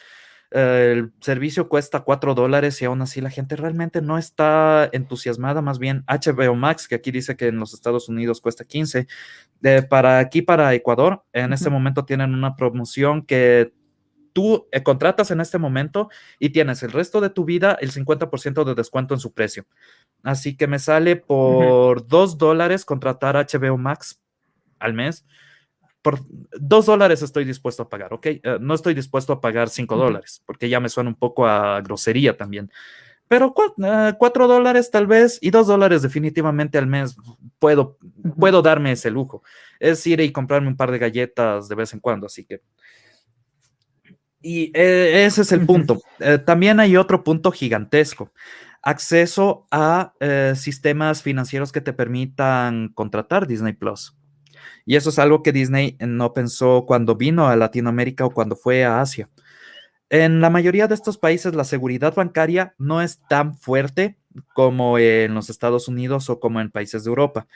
El servicio cuesta $4 y aún así la gente realmente no está entusiasmada. Más bien HBO Max, que aquí dice que en los Estados Unidos cuesta 15, para Ecuador, en este momento tienen una promoción que tú contratas en este momento y tienes el resto de tu vida el 50% de descuento en su precio. Así que me sale por $2 contratar HBO Max al mes. Por $2 estoy dispuesto a pagar, ¿ok? No estoy dispuesto a pagar $5, porque ya me suena un poco a grosería también. Pero $4 tal vez, y $2 definitivamente al mes puedo darme ese lujo. Es ir y comprarme un par de galletas de vez en cuando, así que... Y ese es el punto. También hay otro punto gigantesco: acceso a sistemas financieros que te permitan contratar Disney Plus. Y eso es algo que Disney no pensó cuando vino a Latinoamérica o cuando fue a Asia. En la mayoría de estos países la seguridad bancaria no es tan fuerte como en los Estados Unidos o como en países de Europa.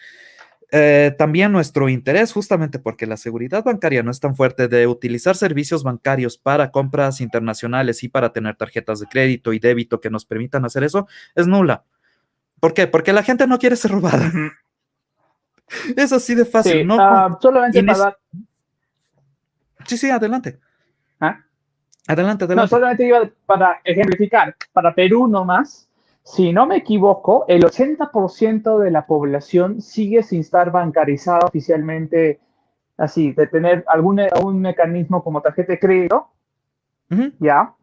También nuestro interés, justamente porque la seguridad bancaria no es tan fuerte, de utilizar servicios bancarios para compras internacionales y para tener tarjetas de crédito y débito que nos permitan hacer eso, es nula. ¿Por qué? Porque la gente no quiere ser robada. Es así de fácil. Sí, No, solamente para dar... Sí, adelante. ¿Ah? Adelante. No, solamente iba para ejemplificar, para Perú nomás, si no me equivoco, el 80% de la población sigue sin estar bancarizada oficialmente, así, de tener algún mecanismo como tarjeta de crédito, ¿ya?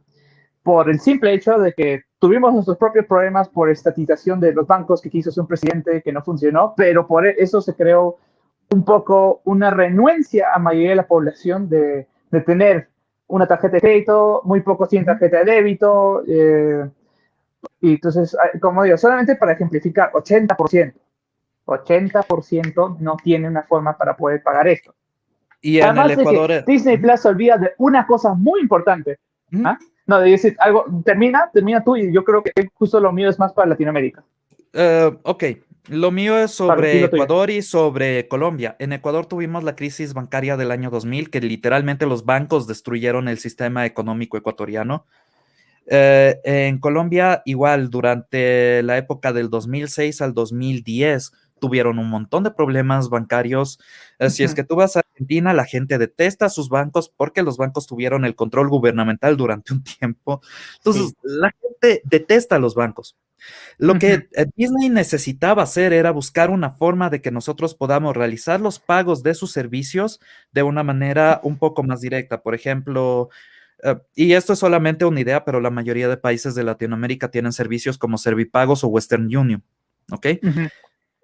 Por el simple hecho de que tuvimos nuestros propios problemas por estatización de los bancos que quiso hacer un presidente que no funcionó, pero por eso se creó un poco una renuencia a mayoría de la población de tener una tarjeta de crédito. Muy pocos tienen tarjeta de débito, y entonces, como digo, solamente para ejemplificar, 80% no tiene una forma para poder pagar esto. Y además en el Ecuador, de que Disney Plus se olvida de una cosa muy importante. No, de decir algo, termina tú, y yo creo que justo lo mío es más para Latinoamérica. Ok, Lo mío es Para sobre ti, lo tuyo. Ecuador y sobre Colombia. En Ecuador tuvimos la crisis bancaria del año 2000, que literalmente los bancos destruyeron el sistema económico ecuatoriano. En Colombia, igual, durante la época del 2006 al 2010, tuvieron un montón de problemas bancarios. Si es que tú vas a Argentina, la gente detesta a sus bancos porque los bancos tuvieron el control gubernamental durante un tiempo. Entonces, Sí. la gente detesta a los bancos. Lo que Disney necesitaba hacer era buscar una forma de que nosotros podamos realizar los pagos de sus servicios de una manera un poco más directa. Por ejemplo, y esto es solamente una idea, pero la mayoría de países de Latinoamérica tienen servicios como Servipagos o Western Union. ¿Ok? Ujú.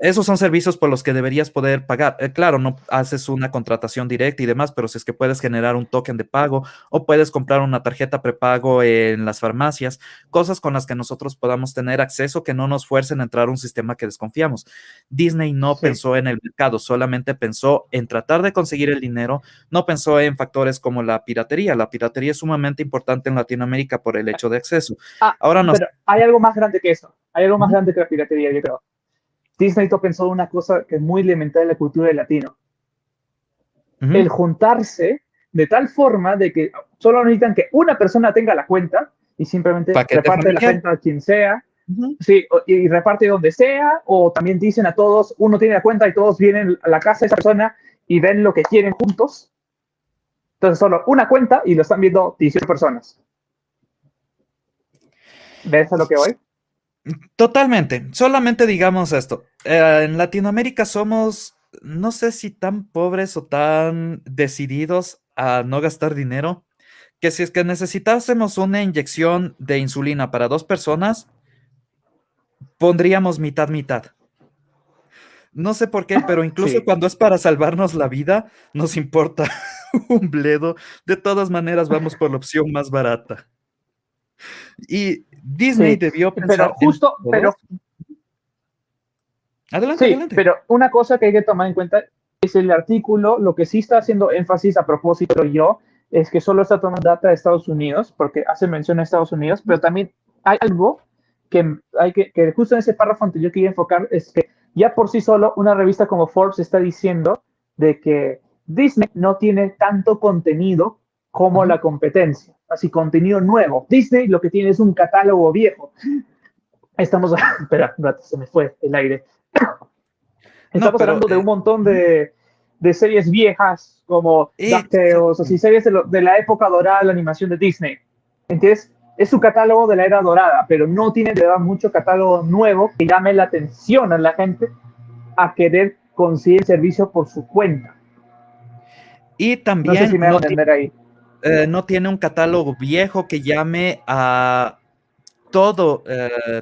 Esos son servicios por los que deberías poder pagar. Claro, no haces una contratación directa y demás, pero si es que puedes generar un token de pago o puedes comprar una tarjeta prepago en las farmacias, cosas con las que nosotros podamos tener acceso que no nos fuercen a entrar a un sistema que desconfiamos. Disney no Sí. pensó en el mercado, solamente pensó en tratar de conseguir el dinero, no pensó en factores como la piratería. La piratería es sumamente importante en Latinoamérica por el hecho de acceso. Ahora nos... Pero hay algo más grande que eso. Hay algo más Ujú, grande que la piratería, yo creo. Disney pensó una cosa que es muy elemental en la cultura del latino. ujú. El juntarse de tal forma de que solo necesitan que una persona tenga la cuenta y simplemente Paquete reparte la familiar. cuenta a quien sea, Ujú. sí, y reparte donde sea, o también dicen a todos, uno tiene la cuenta y todos vienen a la casa de esa persona y ven lo que quieren juntos. Entonces solo una cuenta y lo están viendo 18 personas. ¿Ves a lo que voy? Totalmente. Solamente digamos esto. En Latinoamérica somos, no sé si tan pobres o tan decididos a no gastar dinero, que si es que necesitásemos una inyección de insulina para 2 personas, pondríamos mitad, mitad. No sé por qué, pero incluso Sí. cuando es para salvarnos la vida, nos importa un bledo. De todas maneras, vamos por la opción más barata. Y Disney Sí, debió pero pensar en justo, todos. Adelante, sí, adelante. pero una cosa que hay que tomar en cuenta es el artículo, lo que sí está haciendo énfasis a propósito yo, es que solo está tomando data de Estados Unidos, porque hace mención a Estados Unidos, pero también hay algo que justo en ese párrafo anterior quería enfocar, es que ya por sí solo una revista como Forbes está diciendo de que Disney no tiene tanto contenido como Ujú. la competencia, así contenido nuevo. Disney lo que tiene es un catálogo viejo. Estamos, espera, se me fue el aire. No, Estamos pero hablando de un montón de series viejas como DuckTales, exacto. así series de la época dorada de la animación de Disney. ¿Entiendes? Es su catálogo de la era dorada, pero no tiene de verdad mucho catálogo nuevo que llame la atención a la gente a querer conseguir el servicio por su cuenta. Y No sé también si me hago entender ahí. no tiene un catálogo viejo que llame a todo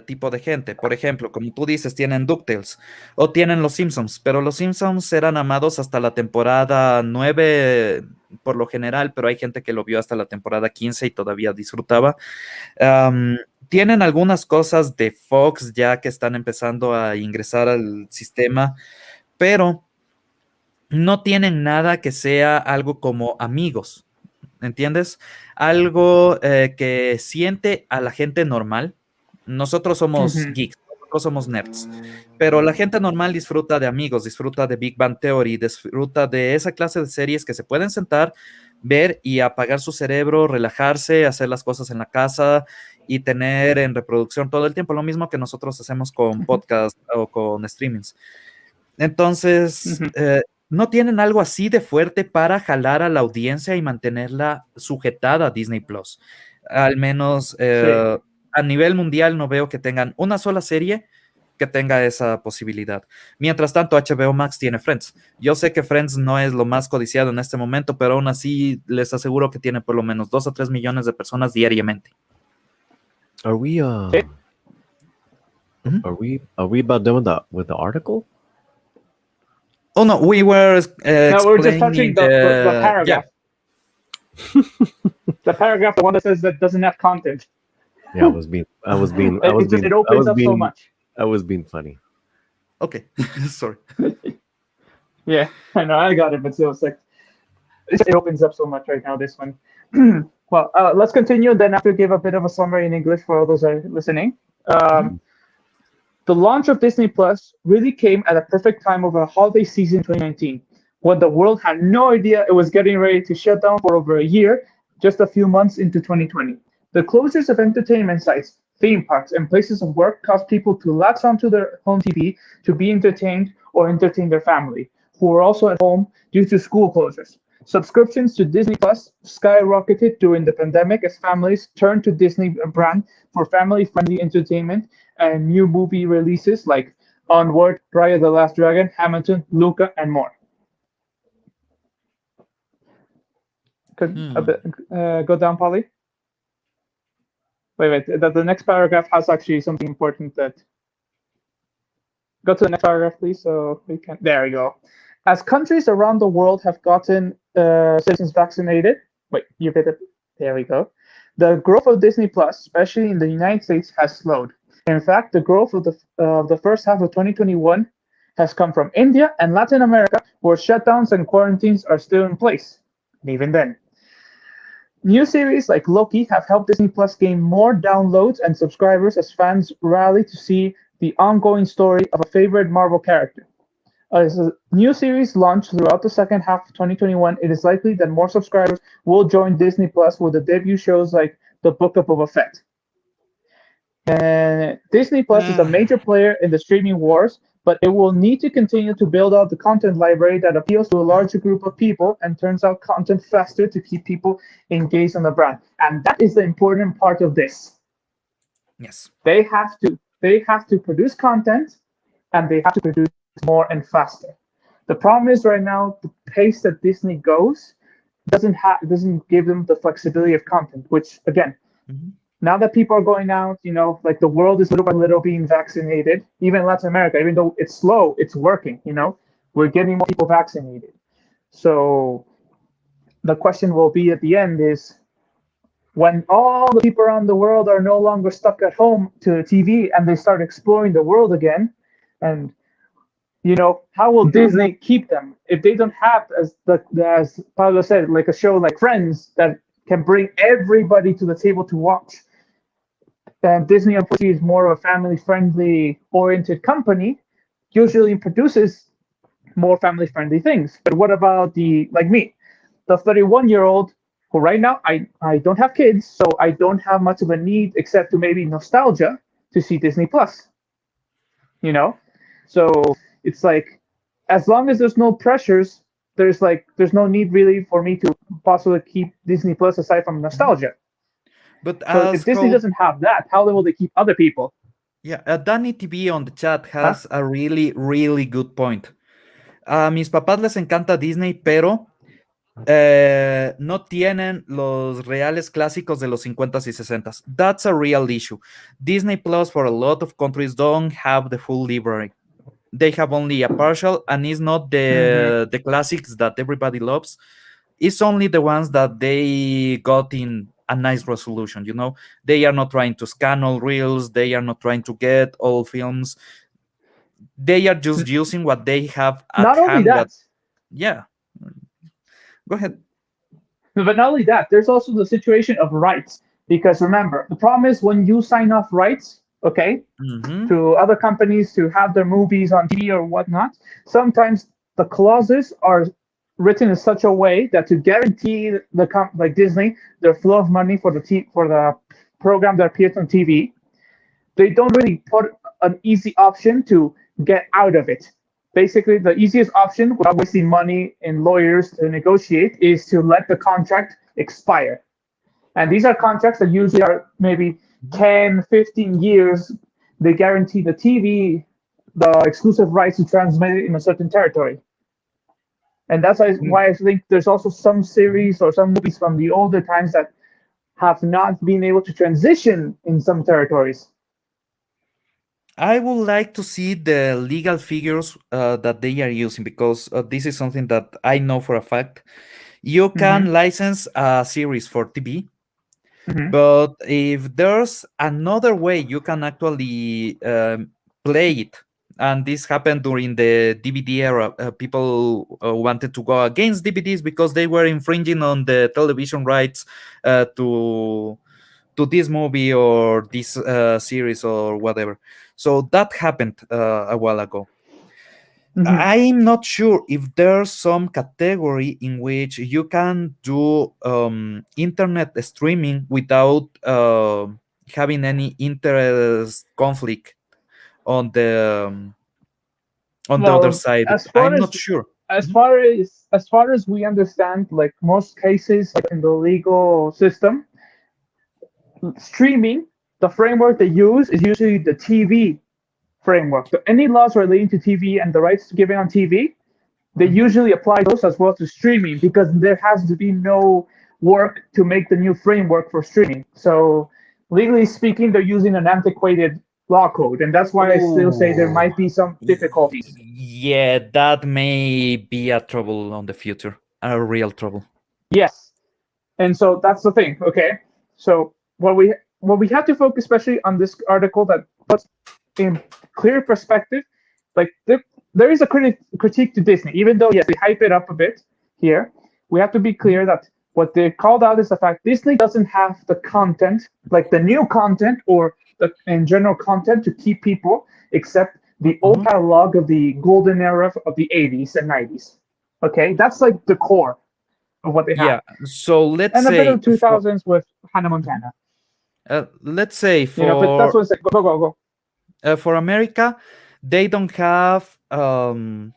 tipo de gente. Por ejemplo, como tú dices, tienen DuckTales o tienen Los Simpsons, pero Los Simpsons eran amados hasta la temporada 9 por lo general, pero hay gente que lo vio hasta la temporada 15 y todavía disfrutaba. Am, Tienen algunas cosas de Fox ya que están empezando a ingresar al sistema, pero no tienen nada que sea algo como amigos, ¿entiendes? Algo que siente a la gente normal. Nosotros somos Ujú. geeks, nosotros somos nerds, pero la gente normal disfruta de amigos, disfruta de Big Bang Theory, disfruta de esa clase de series que se pueden sentar, ver y apagar su cerebro, relajarse, hacer las cosas en la casa y tener en reproducción todo el tiempo, lo mismo que nosotros hacemos con podcast o con streamings. Entonces, Ujú. no tienen algo así de fuerte para jalar a la audiencia y mantenerla sujetada a Disney Plus. Al menos Sí. a nivel mundial no veo que tengan una sola serie que tenga esa posibilidad. Mientras tanto, HBO Max tiene Friends. Yo sé que Friends no es lo más codiciado en este momento, pero aún así les aseguro que tiene por lo menos 2 o 3 millones de personas diariamente. Are we Sí. Ujú. are we about done with the article? Oh no, we were No, we're just touching explaining the yeah. paragraph. The paragraph, the one that says that doesn't have content. Yeah, It opens up so much. I was being funny. Okay, sorry. Yeah, I know, I got it, but still, it's like, it opens up so much right now, this one. Well, let's continue, then I have to give a bit of a summary in English for all those listening. Mhm. The launch of Disney Plus really came at a perfect time over a holiday season 2019, when the world had no idea it was getting ready to shut down for over a year, just a few months into 2020. The closures of entertainment sites, theme parks, and places of work caused people to latch onto their home TV to be entertained or entertain their family, who were also at home due to school closures. Subscriptions to Disney Plus skyrocketed during the pandemic as families turned to Disney brand for family-friendly entertainment and new movie releases like Onward, Raya the Last Dragon, Hamilton, Luca, and more. Could go down, Polly? Wait. The next paragraph has actually something important that... Go to the next paragraph, please, so we can... There we go. As countries around the world have gotten citizens vaccinated... Wait, you get it? There we go. The growth of Disney Plus, especially in the United States, has slowed. In fact, the growth of the first half of 2021 has come from India and Latin America, where shutdowns and quarantines are still in place. And even then, new series like Loki have helped Disney Plus gain more downloads and subscribers as fans rally to see the ongoing story of a favorite Marvel character. As a new series launch throughout the second half of 2021, it is likely that more subscribers will join Disney Plus with the debut shows like The Book of Boba Fett. And Disney Plus is a major player in the streaming wars, but it will need to continue to build out the content library that appeals to a larger group of people and turns out content faster to keep people engaged on the brand. And that is the important part of this. Yes. They have to produce content, and they have to produce more and faster. The problem is right now the pace that Disney goes doesn't give them the flexibility of content, which again, now that people are going out, like the world is little by little being vaccinated, even Latin America, even though it's slow, it's working, we're getting more people vaccinated. So the question will be at the end is, when all the people around the world are no longer stuck at home to the TV and they start exploring the world again, and how will Disney keep them if they don't have, as Pablo said, like a show like Friends that can bring everybody to the table to watch? And Disney, unfortunately, is more of a family-friendly oriented company, usually produces more family-friendly things. But what about like me, the 31-year-old, who right now I don't have kids, so I don't have much of a need except to maybe nostalgia to see Disney Plus. So it's like, as long as there's no pressures, there's no need really for me to possibly keep Disney Plus aside from nostalgia. But so if Disney doesn't have that, how will they keep other people? Yeah, Danny TV on the chat has a really, really good point. A mis papás les encanta Disney, pero no tienen los reales clásicos de los 50s y 60s. That's a real issue. Disney Plus for a lot of countries don't have the full library. They have only a partial, and it's not the classics that everybody loves. It's only the ones that they got in a nice resolution. They are not trying to scan all reels. They are not trying to get all films. They are just using what they have at not hand. Only that. Yeah. Go ahead. But not only that, there's also the situation of rights. Because remember, the problem is when you sign off rights, to other companies to have their movies on TV or whatnot, sometimes the clauses are written in such a way that to guarantee like Disney their flow of money for the program that appears on TV, they don't really put an easy option to get out of it. Basically, the easiest option, without wasting money in lawyers to negotiate, is to let the contract expire. And these are contracts that usually are maybe 10, 15 years. They guarantee the TV the exclusive rights to transmit it in a certain territory. And that's why I think there's also some series or some movies from the older times that have not been able to transition in some territories. I would like to see the legal figures that they are using, because this is something that I know for a fact. You can license a series for TV, but if there's another way you can actually play it, and this happened during the DVD era, people wanted to go against DVDs because they were infringing on the television rights to to this movie or this series or whatever. So that happened a while ago. I'm not sure if there's some category in which you can do internet streaming without having any interest conflict on the other side. I'm not sure. As far as we understand, like most cases, like in the legal system, streaming, the framework they use is usually the TV framework. So any laws relating to TV and the rights given on TV, they usually apply those as well to streaming because there has to be no work to make the new framework for streaming. So legally speaking, they're using an antiquated law code, and that's why I still say there might be some difficulties. Yeah, that may be a trouble on the future, a real trouble. Yes, and so that's the thing. Okay, so what we have to focus, especially on this article, that puts in clear perspective, like there is a critique to Disney, even though yes, they hype it up a bit here. We have to be clear that what they called out is the fact Disney doesn't have the content, like the new content or the in general content to keep people, except the old catalog of the golden era of the 80s and 90s. Okay, that's like the core of what they have. Yeah, so let's and say a bit of 2000s with Hannah Montana. Let's say for but that's what's like. Go. For America, they don't have the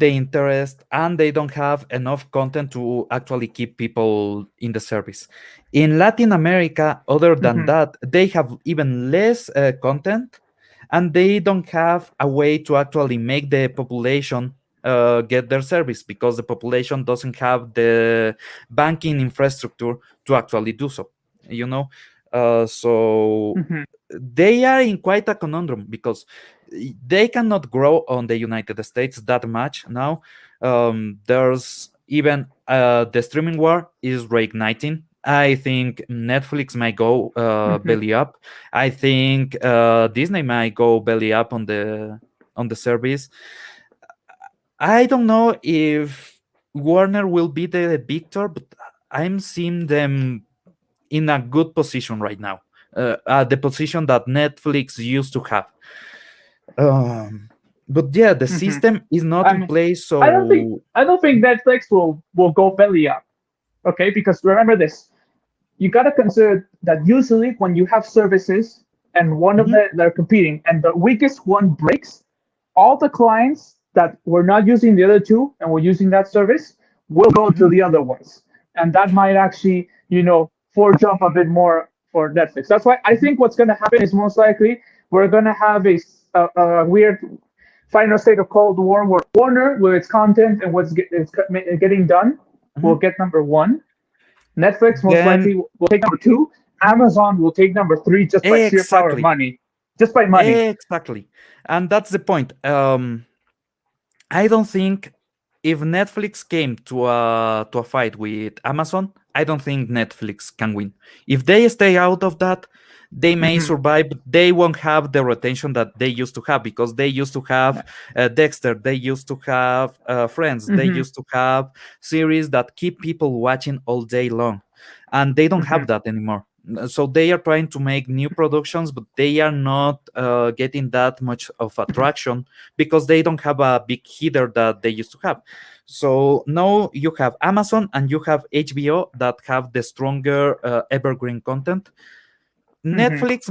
interest and they don't have enough content to actually keep people in the service. In Latin America, other than that, they have even less content, and they don't have a way to actually make the population get their service because the population doesn't have the banking infrastructure to actually do so. So they are in quite a conundrum because they cannot grow on the United States that much now. There's even the streaming war is reigniting. I think Netflix might go belly up. I think Disney might go belly up on the service. I don't know if Warner will be the victor, but I'm seeing them in a good position right now. The position that Netflix used to have. But yeah, the system is not in place, so I don't think Netflix will go belly up. Okay, because remember this, you gotta consider that usually when you have services and one of them they're competing and the weakest one breaks, all the clients that were not using the other two and were using that service will go to the other ones, and that might actually forge up a bit more for Netflix. That's why I think what's going to happen is most likely we're going to have a weird final state of Cold War where Warner, with its content and what's getting done, will get number one. Netflix most likely will take number two. Amazon will take number three just by sheer power of money. Just by money. Exactly. And that's the point. I don't think if Netflix came to a fight with Amazon, I don't think Netflix can win. If they stay out of that, they may survive, but they won't have the retention that they used to have because they used to have Dexter, they used to have Friends, they used to have series that keep people watching all day long, and they don't have that anymore. So they are trying to make new productions, but they are not getting that much of attraction because they don't have a big hitter that they used to have. So now you have Amazon and you have HBO that have the stronger evergreen content. Netflix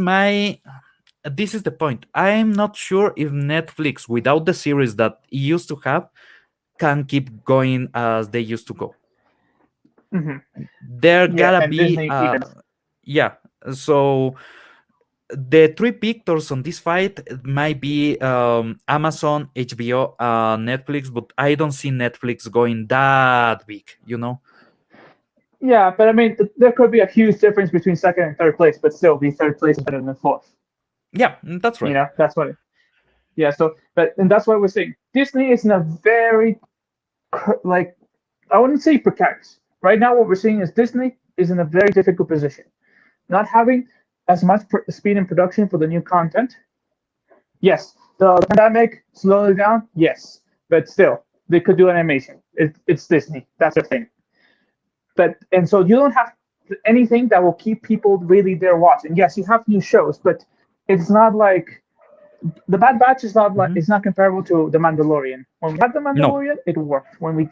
this is the point. I'm not sure if Netflix, without the series that it used to have, can keep going as they used to go. There gotta be so the three victors on this fight might be Amazon, HBO, Netflix, but I don't see Netflix going that big, Yeah, but I mean, there could be a huge difference between second and third place, but still, the third place is better than fourth. Yeah, that's right. That's what. And that's why we're saying Disney is in a very, I wouldn't say precarious. Right now, what we're seeing is Disney is in a very difficult position, not having as much speed in production for the new content. Yes, the pandemic slowed it down. Yes, but still, they could do animation. It's Disney. That's their thing. And so you don't have anything that will keep people really there watching. Yes, you have new shows, but it's not like the Bad Batch is not like it's not comparable to the Mandalorian. When we had the Mandalorian, it worked. When we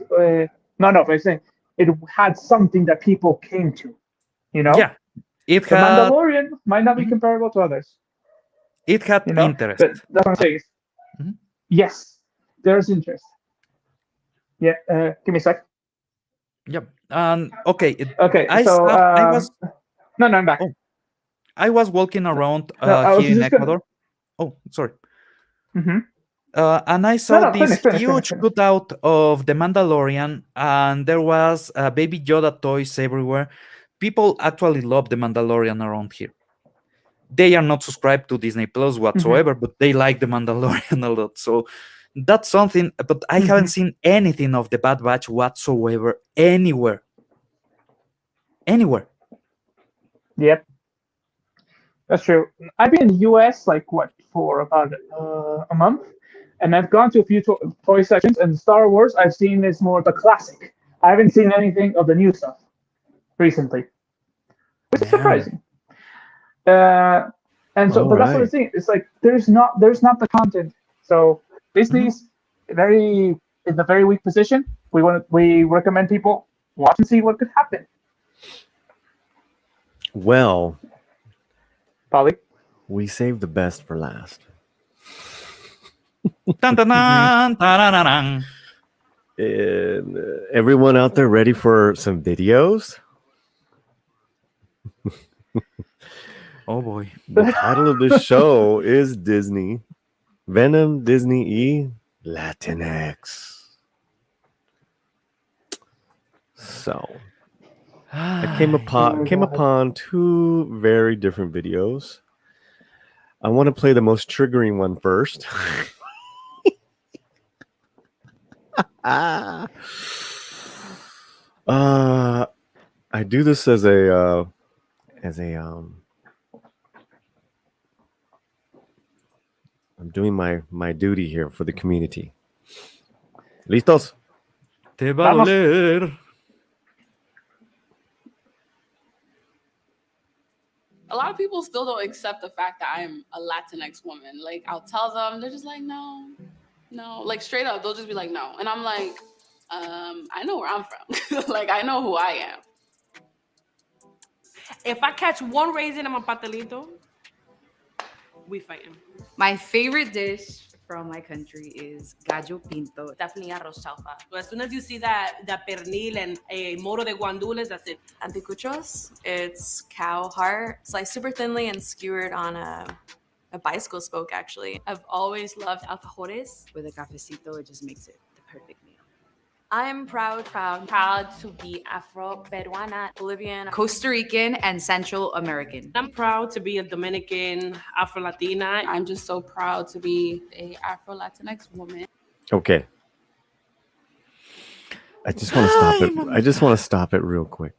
but I'm saying it had something that people came to. You know, Yeah, the Mandalorian might not be comparable to others. It had interest. But that's what I'm saying. Yes, there's interest. Yeah, give me a sec. Yep. Okay. Okay. I was. No, I'm back. Oh, I was walking around here in Ecuador. Oh, sorry. And I saw this huge cutout of the Mandalorian, and there was Baby Yoda toys everywhere. People actually love the Mandalorian around here. They are not subscribed to Disney Plus whatsoever, but they like the Mandalorian a lot. So that's something. But I haven't seen anything of the Bad Batch whatsoever anywhere. Yep, that's true. I've been in the US for about a month, and I've gone to a few toy sections. And Star Wars, I've seen is more the classic. I haven't seen anything of the new stuff recently, which is surprising. And so, but that's what I'm saying. It's like there's not the content. So Disney's in a very weak position. We recommend people watch and see what could happen. Well, Polly, we saved the best for last. Everyone out there ready for some videos? Oh boy. The title of the show is Disney. Venom, Disney E, Latinx. So I came upon two very different videos. I want to play the most triggering one first. I do this as a I'm doing my duty here for the community. ¿Listos? Te va a doler. A lot of people still don't accept the fact that I'm a Latinx woman. Like, I'll tell them, they're just like, no. Like, straight up, they'll just be like, no. And I'm like, I know where I'm from. Like, I know who I am. If I catch one raisin in my pastelito, we fighting. My favorite dish from my country is gallo pinto. Definitely arroz chaufa. As soon as you see that pernil and a moro de guandules, that's it. Anticuchos, it's cow heart, sliced super thinly and skewered on a bicycle spoke, actually. I've always loved alfajores. With a cafecito, it just makes it the perfect meal. I'm proud to be Afro-Peruana, Bolivian, Costa Rican, and Central American. I'm proud to be a Dominican, Afro-Latina. I'm just so proud to be a Afro-Latinx woman. Okay. I just want to stop it. I just want to stop it real quick.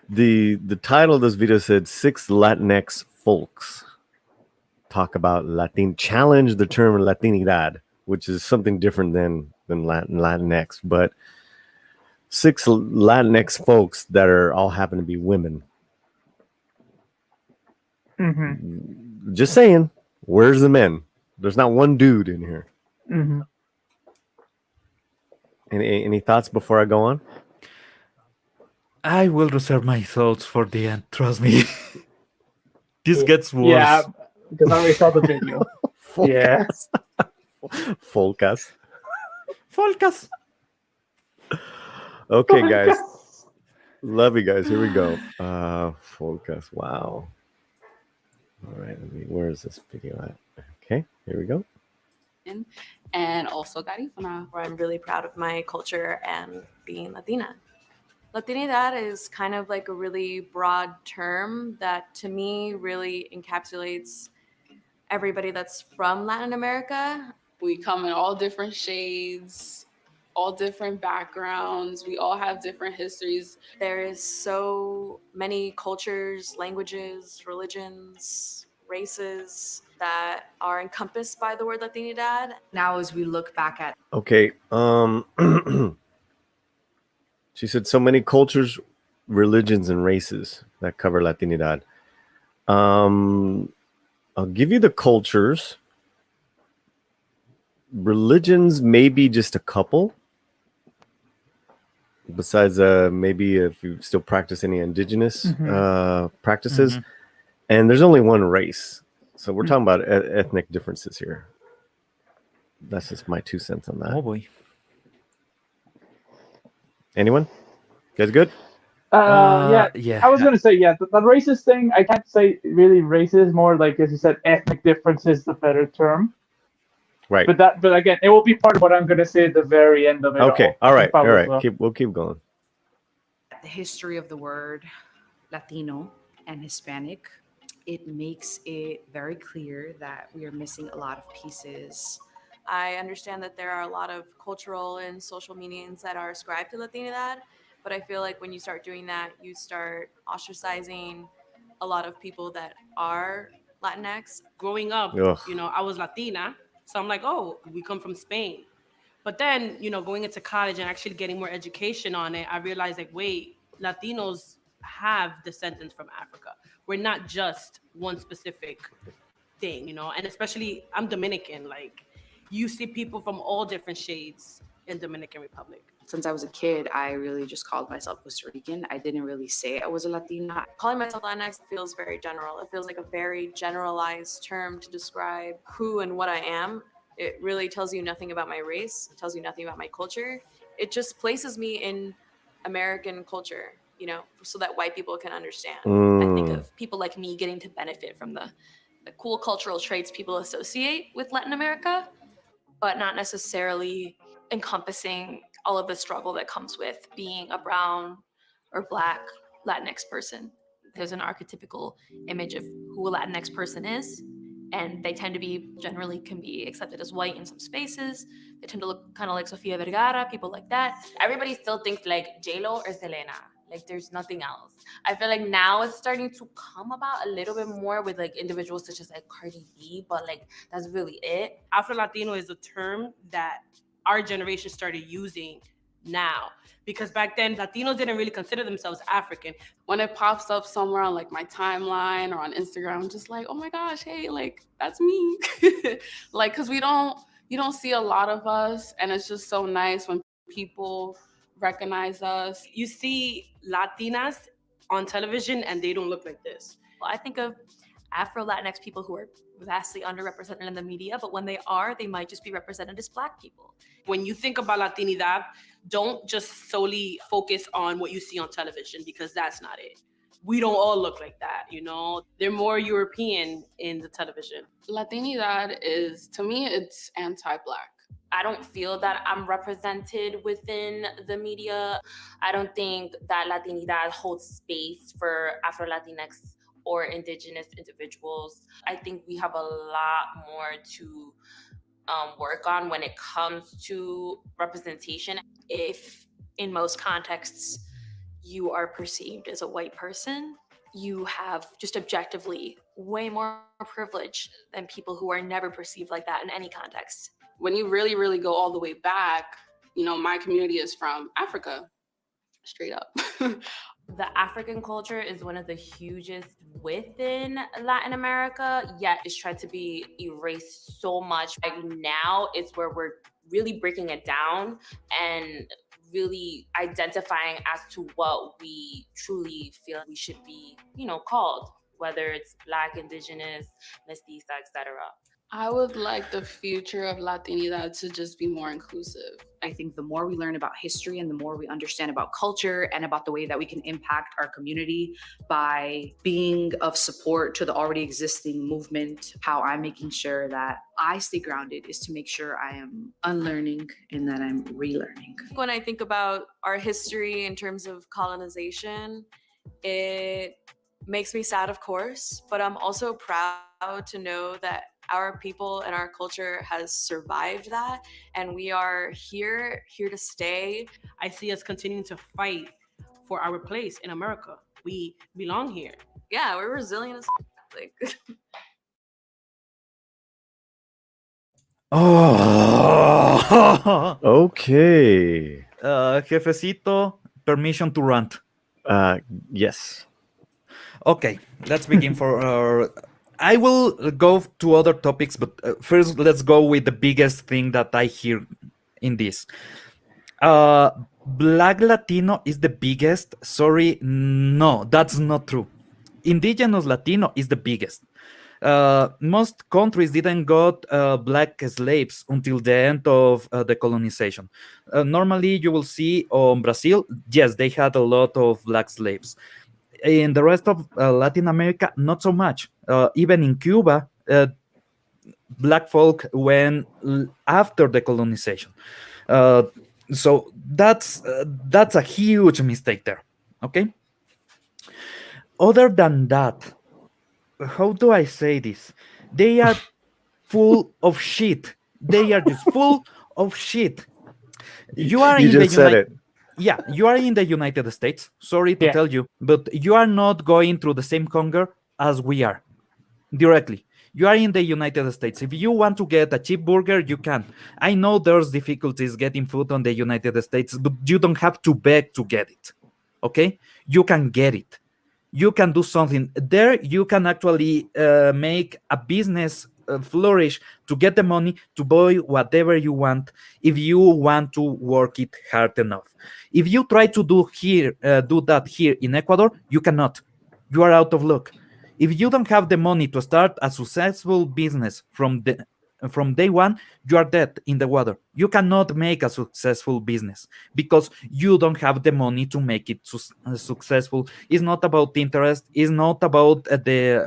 The title of this video said 6 Latinx folks talk about challenge the term Latinidad, which is something different than Latinx, but 6 Latinx folks that are all happen to be women. Just saying, where's the men? There's not one dude in here. Any thoughts before I go on? I will reserve my thoughts for the end. Trust me. This gets worse. Yeah, because I already saw the video. Yeah. Folkas. Okay, guys. Love you guys. Here we go. Folkas. Wow. All right. Where is this video at? Okay. Here we go. And also Garifuna, where I'm really proud of my culture and being Latina. Latinidad is kind of like a really broad term that to me really encapsulates everybody that's from Latin America. We come in all different shades, all different backgrounds. We all have different histories. There is so many cultures, languages, religions, races that are encompassed by the word Latinidad. Now, as we look back at... Okay. She said so many cultures, religions, and races that cover Latinidad. I'll give you the cultures. Religions, maybe just a couple. Besides, maybe if you still practice any indigenous practices. And there's only one race. So we're talking about ethnic differences here. That's just my 2 cents on that. Oh boy. Anyone? You guys good? Yeah. I was going to say, the racist thing, I can't say really racist, more like, as you said, ethnic difference is the better term. Right. But again, it will be part of what I'm going to say at the very end of it. Okay. All right. We'll keep going. The history of the word Latino and Hispanic, it makes it very clear that we are missing a lot of pieces. I understand that there are a lot of cultural and social meanings that are ascribed to Latinidad, but I feel like when you start doing that, you start ostracizing a lot of people that are Latinx. Growing up, I was Latina, so I'm like, oh, we come from Spain. But then, going into college and actually getting more education on it, I realized, like, wait, Latinos have descendants from Africa. We're not just one specific thing, and especially I'm Dominican. Like, you see people from all different shades in Dominican Republic. Since I was a kid, I really just called myself Costa Rican. I didn't really say I was a Latina. Calling myself Latinx feels very general. It feels like a very generalized term to describe who and what I am. It really tells you nothing about my race. It tells you nothing about my culture. It just places me in American culture, so that white people can understand. I think of people like me getting to benefit from the cool cultural traits people associate with Latin America, but not necessarily encompassing all of the struggle that comes with being a brown or Black Latinx person. There's an archetypical image of who a Latinx person is, and they tend to be, generally can be accepted as white in some spaces. They tend to look kind of like Sofia Vergara, people like that. Everybody still thinks like J-Lo or Selena. Like there's nothing else. I feel like now it's starting to come about a little bit more with like individuals such as like Cardi B, but like that's really it. Afro-Latino is a term that our generation started using now, because back then Latinos didn't really consider themselves African. When it pops up somewhere on like my timeline or on Instagram, I'm just like, oh my gosh, hey, like that's me. Like, because you don't see a lot of us, and it's just so nice when people recognize us. You see Latinas on television and they don't look like this. Well, I think of Afro-Latinx people who are vastly underrepresented in the media, but when they are, they might just be represented as Black people. When you think about Latinidad, don't just solely focus on what you see on television, because that's not it. We don't all look like that, They're more European in the television. Latinidad is, to me, it's anti-Black. I don't feel that I'm represented within the media. I don't think that Latinidad holds space for Afro-Latinx or indigenous individuals. I think we have a lot more to work on when it comes to representation. If in most contexts you are perceived as a white person, you have just objectively way more privilege than people who are never perceived like that in any context. When you really, really go all the way back, my community is from Africa, straight up. The African culture is one of the hugest within Latin America, yet it's tried to be erased so much. Like now it's where we're really breaking it down and really identifying as to what we truly feel we should be, called, whether it's Black, Indigenous, Mestiza, etc. I would like the future of Latinidad to just be more inclusive. I think the more we learn about history and the more we understand about culture and about the way that we can impact our community by being of support to the already existing movement, how I'm making sure that I stay grounded is to make sure I am unlearning and that I'm relearning. When I think about our history in terms of colonization, it makes me sad, of course, but I'm also proud to know that our people and our culture has survived that, and we are here to stay. I see us continuing to fight for our place in America. We belong here. Yeah, we're resilient as like. Oh, okay. Jefecito, permission to rant? Yes. Okay, let's begin for. I will go to other topics, but first let's go with the biggest thing that I hear in this. Black Latino is the biggest. Sorry, no, that's not true. Indigenous Latino is the biggest. Most countries didn't got black slaves until the end of the colonization. Normally, you will see on Brazil, yes, they had a lot of black slaves. In the rest of Latin America, not so much. Even in Cuba, black folk went after the colonization. So that's a huge mistake there. Okay. Other than that, how do I say this? They are full of shit. They are just full of shit. You are You in the just said it. Yeah, you are in the United States. Sorry to tell you, but you are not going through the same hunger as we are. Directly. You are in the United States. If you want to get a cheap burger, you can. I know there's difficulties getting food on the United States, but you don't have to beg to get it. Okay? You can get it. You can do something. There, you can actually make a business flourish to get the money to buy whatever you want if you want to work it hard enough. If you try to do that here in Ecuador, you cannot. You are out of luck. If you don't have the money to start a successful business from day one, you are dead in the water. You cannot make a successful business because you don't have the money to make it successful. It's not about interest. It's not about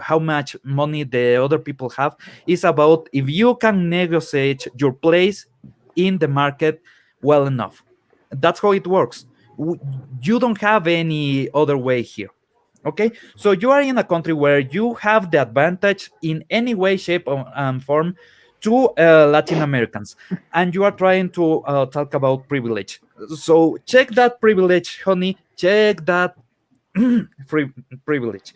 how much money the other people have. It's about if you can negotiate your place in the market well enough. That's how it works. You don't have any other way here. Okay, so you are in a country where you have the advantage in any way, shape, and form to Latin Americans, and you are trying to talk about privilege. So check that privilege, honey. Check that privilege.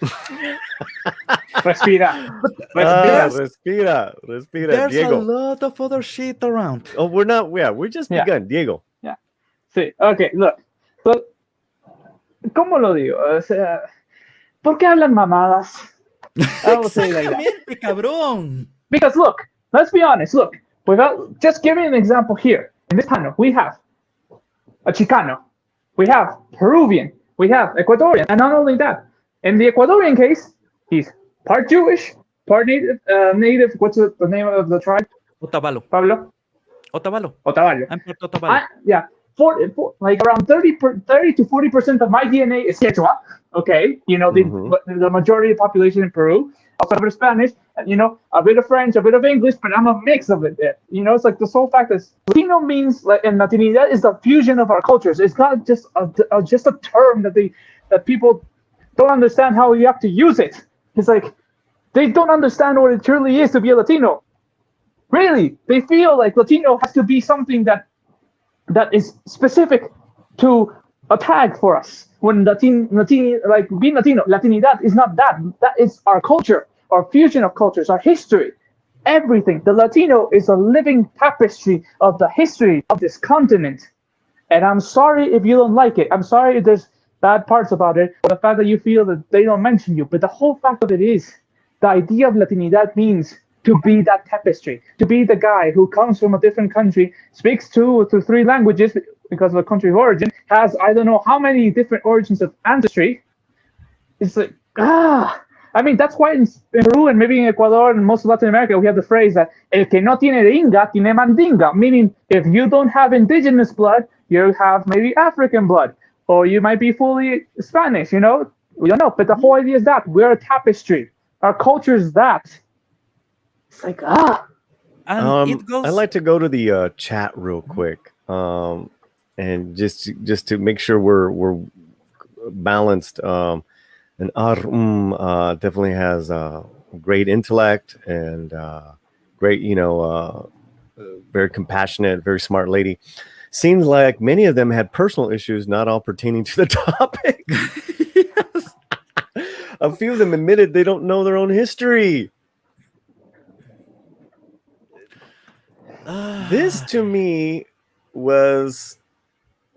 Respira. Respira, There's Diego. a lot of other shit around. Oh, we're not. Yeah, we're just begun, Diego. Yeah. Sí. Okay. Look. So, ¿cómo lo digo? O sea, ¿por qué hablan mamadas? I will say like that. Cabrón. Because look, let's be honest. Look, just give me an example here. In this panel, we have a Chicano, we have Peruvian, we have Ecuadorian, and not only that, in the Ecuadorian case, he's part Jewish, part native. What's the name of the tribe? Otavalo. Pablo? Otavalo. Otavalo. I'm part Otavalo. Yeah. Like around 30 to 40% of my DNA is Quechua. Okay, the majority of the population in Peru. Also a bit of Spanish, and a bit of French, a bit of English, but I'm a mix of it. It's like the sole fact that Latino means, like, and Latinidad is the fusion of our cultures. It's not just a term that people don't understand how you have to use it. It's like they don't understand what it truly is to be a Latino. Really, they feel like Latino has to be something that is specific to a tag for us. When like being Latino, Latinidad is not that. That is our culture, our fusion of cultures, our history, everything. The Latino is a living tapestry of the history of this continent. And I'm sorry if you don't like it. I'm sorry if there's bad parts about it, or the fact that you feel that they don't mention you. But the whole fact of it is, the idea of Latinidad means to be that tapestry, to be the guy who comes from a different country, speaks 2 to 3 languages because of the country of origin, has I don't know how many different origins of ancestry. It's like, I mean, that's why in Peru and maybe in Ecuador and most of Latin America, we have the phrase that el que no tiene dinga, tiene mandinga, meaning if you don't have indigenous blood, you have maybe African blood, or you might be fully Spanish, We don't know, but the whole idea is that we're a tapestry. Our culture is that. It's like, And it goes... I'd like to go to the chat real quick, and just to make sure we're balanced. And definitely has great intellect and great, very compassionate, very smart lady. Seems like many of them had personal issues, not all pertaining to the topic. Yes. A few of them admitted they don't know their own history. This to me was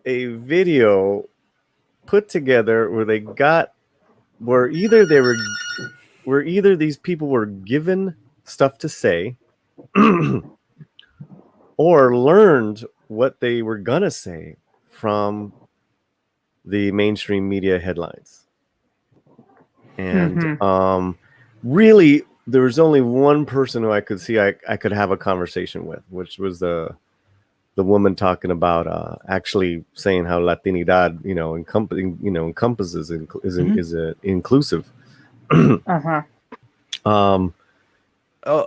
a video put together where either these people were given stuff to say or learned what they were gonna say from the mainstream media headlines. And really, there was only one person who I could see I could have a conversation with, which was the woman talking about actually saying how Latinidad, encompasses is inclusive.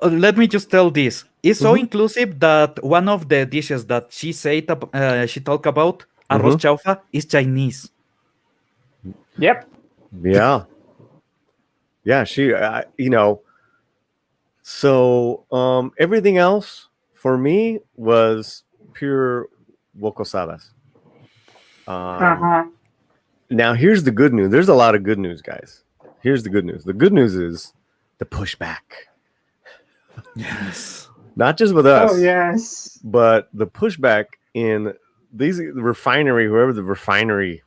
Let me just tell this. It's so inclusive that one of the dishes that she talked about, arroz chaufa, is Chinese. Yep. Yeah. Yeah, she, so everything else for me was pure wocosadas. Now, here's the good news. There's a lot of good news, guys. Here's the good news. The good news is the pushback. Yes. Not just with us. Oh, yes. But the pushback in these refinery, whoever the refinery.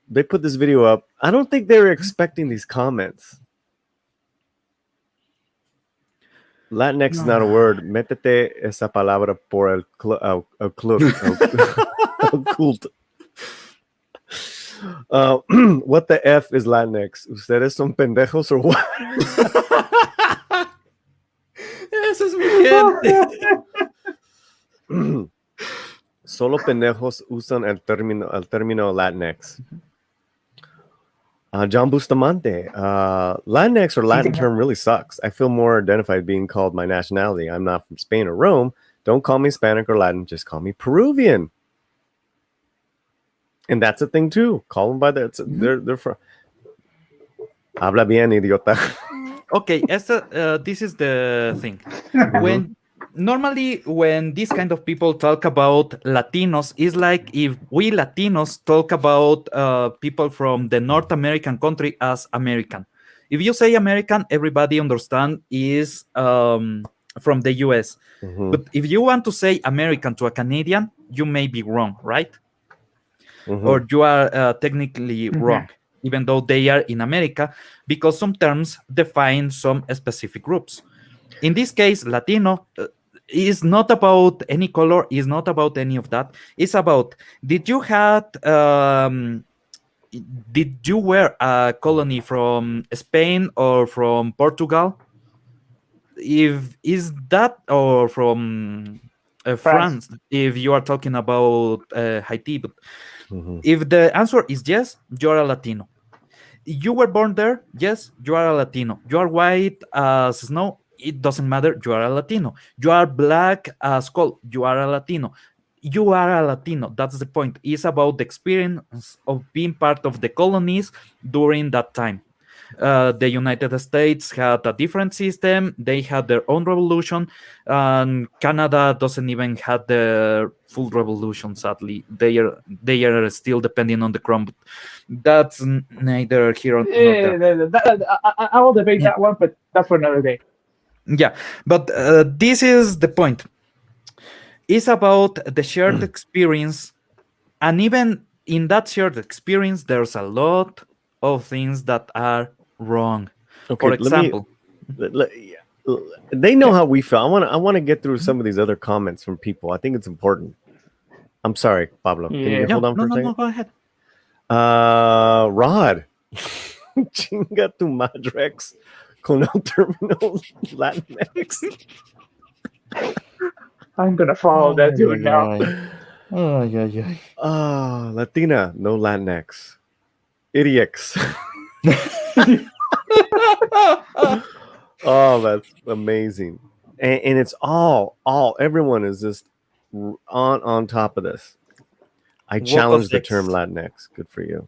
They put this video up. I don't think they were expecting these comments. Latinx is not a word. Métete esa palabra por el cult. What the F is Latinx? ¿Ustedes son pendejos or what? Eso es mi gente. Solo pendejos usan el término Latinx. John Bustamante, Latinx or Latin term really sucks. I feel more identified being called my nationality. I'm not from Spain or Rome. Don't call me Hispanic or Latin. Just call me Peruvian. And that's a thing too. Call them by that. They're from. Habla bien, idiota. Okay, this is the thing. Normally, when these kind of people talk about Latinos, it's like if we Latinos talk about people from the North American country as American. If you say American, everybody understand is from the US. But if you want to say American to a Canadian, you may be wrong, right? Or you are technically wrong, even though they are in America, because some terms define some specific groups. In this case, Latino is not about any color, is not about any of that. It's about, did you wear a colony from Spain or from Portugal? If is that, or from France, if you are talking about Haiti. But if the answer is yes, you're a Latino. You were born there, yes, you are a Latino. You are white as snow, it doesn't matter, you are a Latino. You are black as coal, you are a Latino. You are a Latino. That's the point. It's about the experience of being part of the colonies during that time. The United States had a different system. They had their own revolution, and Canada doesn't even have the full revolution. Sadly, they are still depending on the crown. But that's neither here nor there. I will debate that one, but that's for another day. Yeah, but this is the point. It's about the shared experience, and even in that shared experience, there's a lot of things that are wrong. Okay, for example, they know how we feel. I want to get through some of these other comments from people. I think it's important. I'm sorry, Pablo. Can you hold on for a second? No, go ahead. Rod, chinga tu madrex con el término Latinx. I'm gonna follow that dude now. Latina, no Latinx. Idiots. Oh, that's amazing. And it's all everyone is just on top of this. I challenge the term Latinx. Good for you.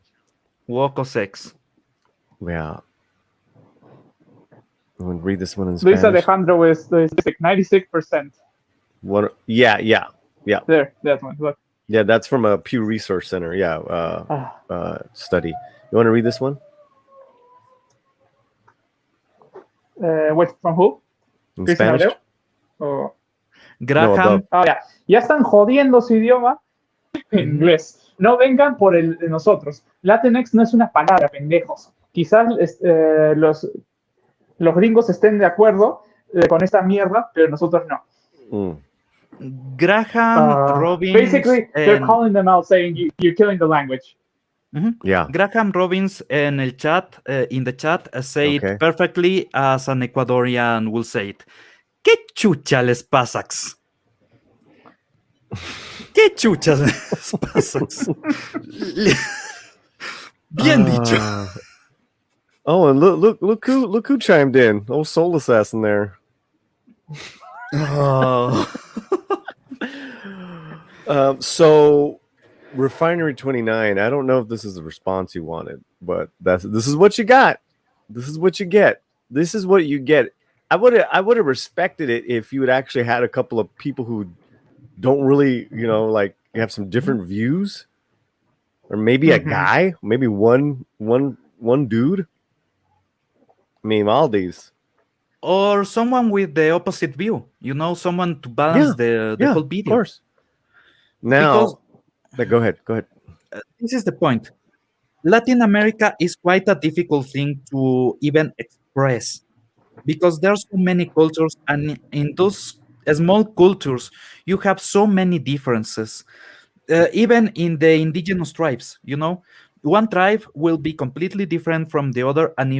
Woco sex. Yeah. I'm going to read this one in Spanish. Luis Alejandro is like 96%. What? Yeah. There, that one. Look. Yeah, that's from a Pew Resource Center. Study. You want to read this one? What, from who? In Spanish? Oh. Graham. Ya están jodiendo su idioma en inglés. No vengan por el de nosotros. Latinx no es una palabra, pendejos. Quizás los gringos estén de acuerdo con esta mierda, pero nosotros no. Graham Robbins. Basically, they're calling them out saying you're killing the language. Yeah. Graham Robbins in the chat say it perfectly as an Ecuadorian will say it. ¿Qué chucha les pasax? ¿Qué chuchas les pasax? Bien dicho. Oh, and look who chimed in. Old Soul Assassin there. So Refinery 29, I don't know if this is the response you wanted, but this is what you got. This is what you get. This is what you get. I would have respected it if you had actually had a couple of people who don't really, like have some different views, or maybe a guy, maybe one dude. I mean, all these. Or someone with the opposite view, someone to balance the whole video. Of course. Now, go ahead. This is the point. Latin America is quite a difficult thing to even express because there are so many cultures, and in those small cultures, you have so many differences. Even in the indigenous tribes, one tribe will be completely different from the other, and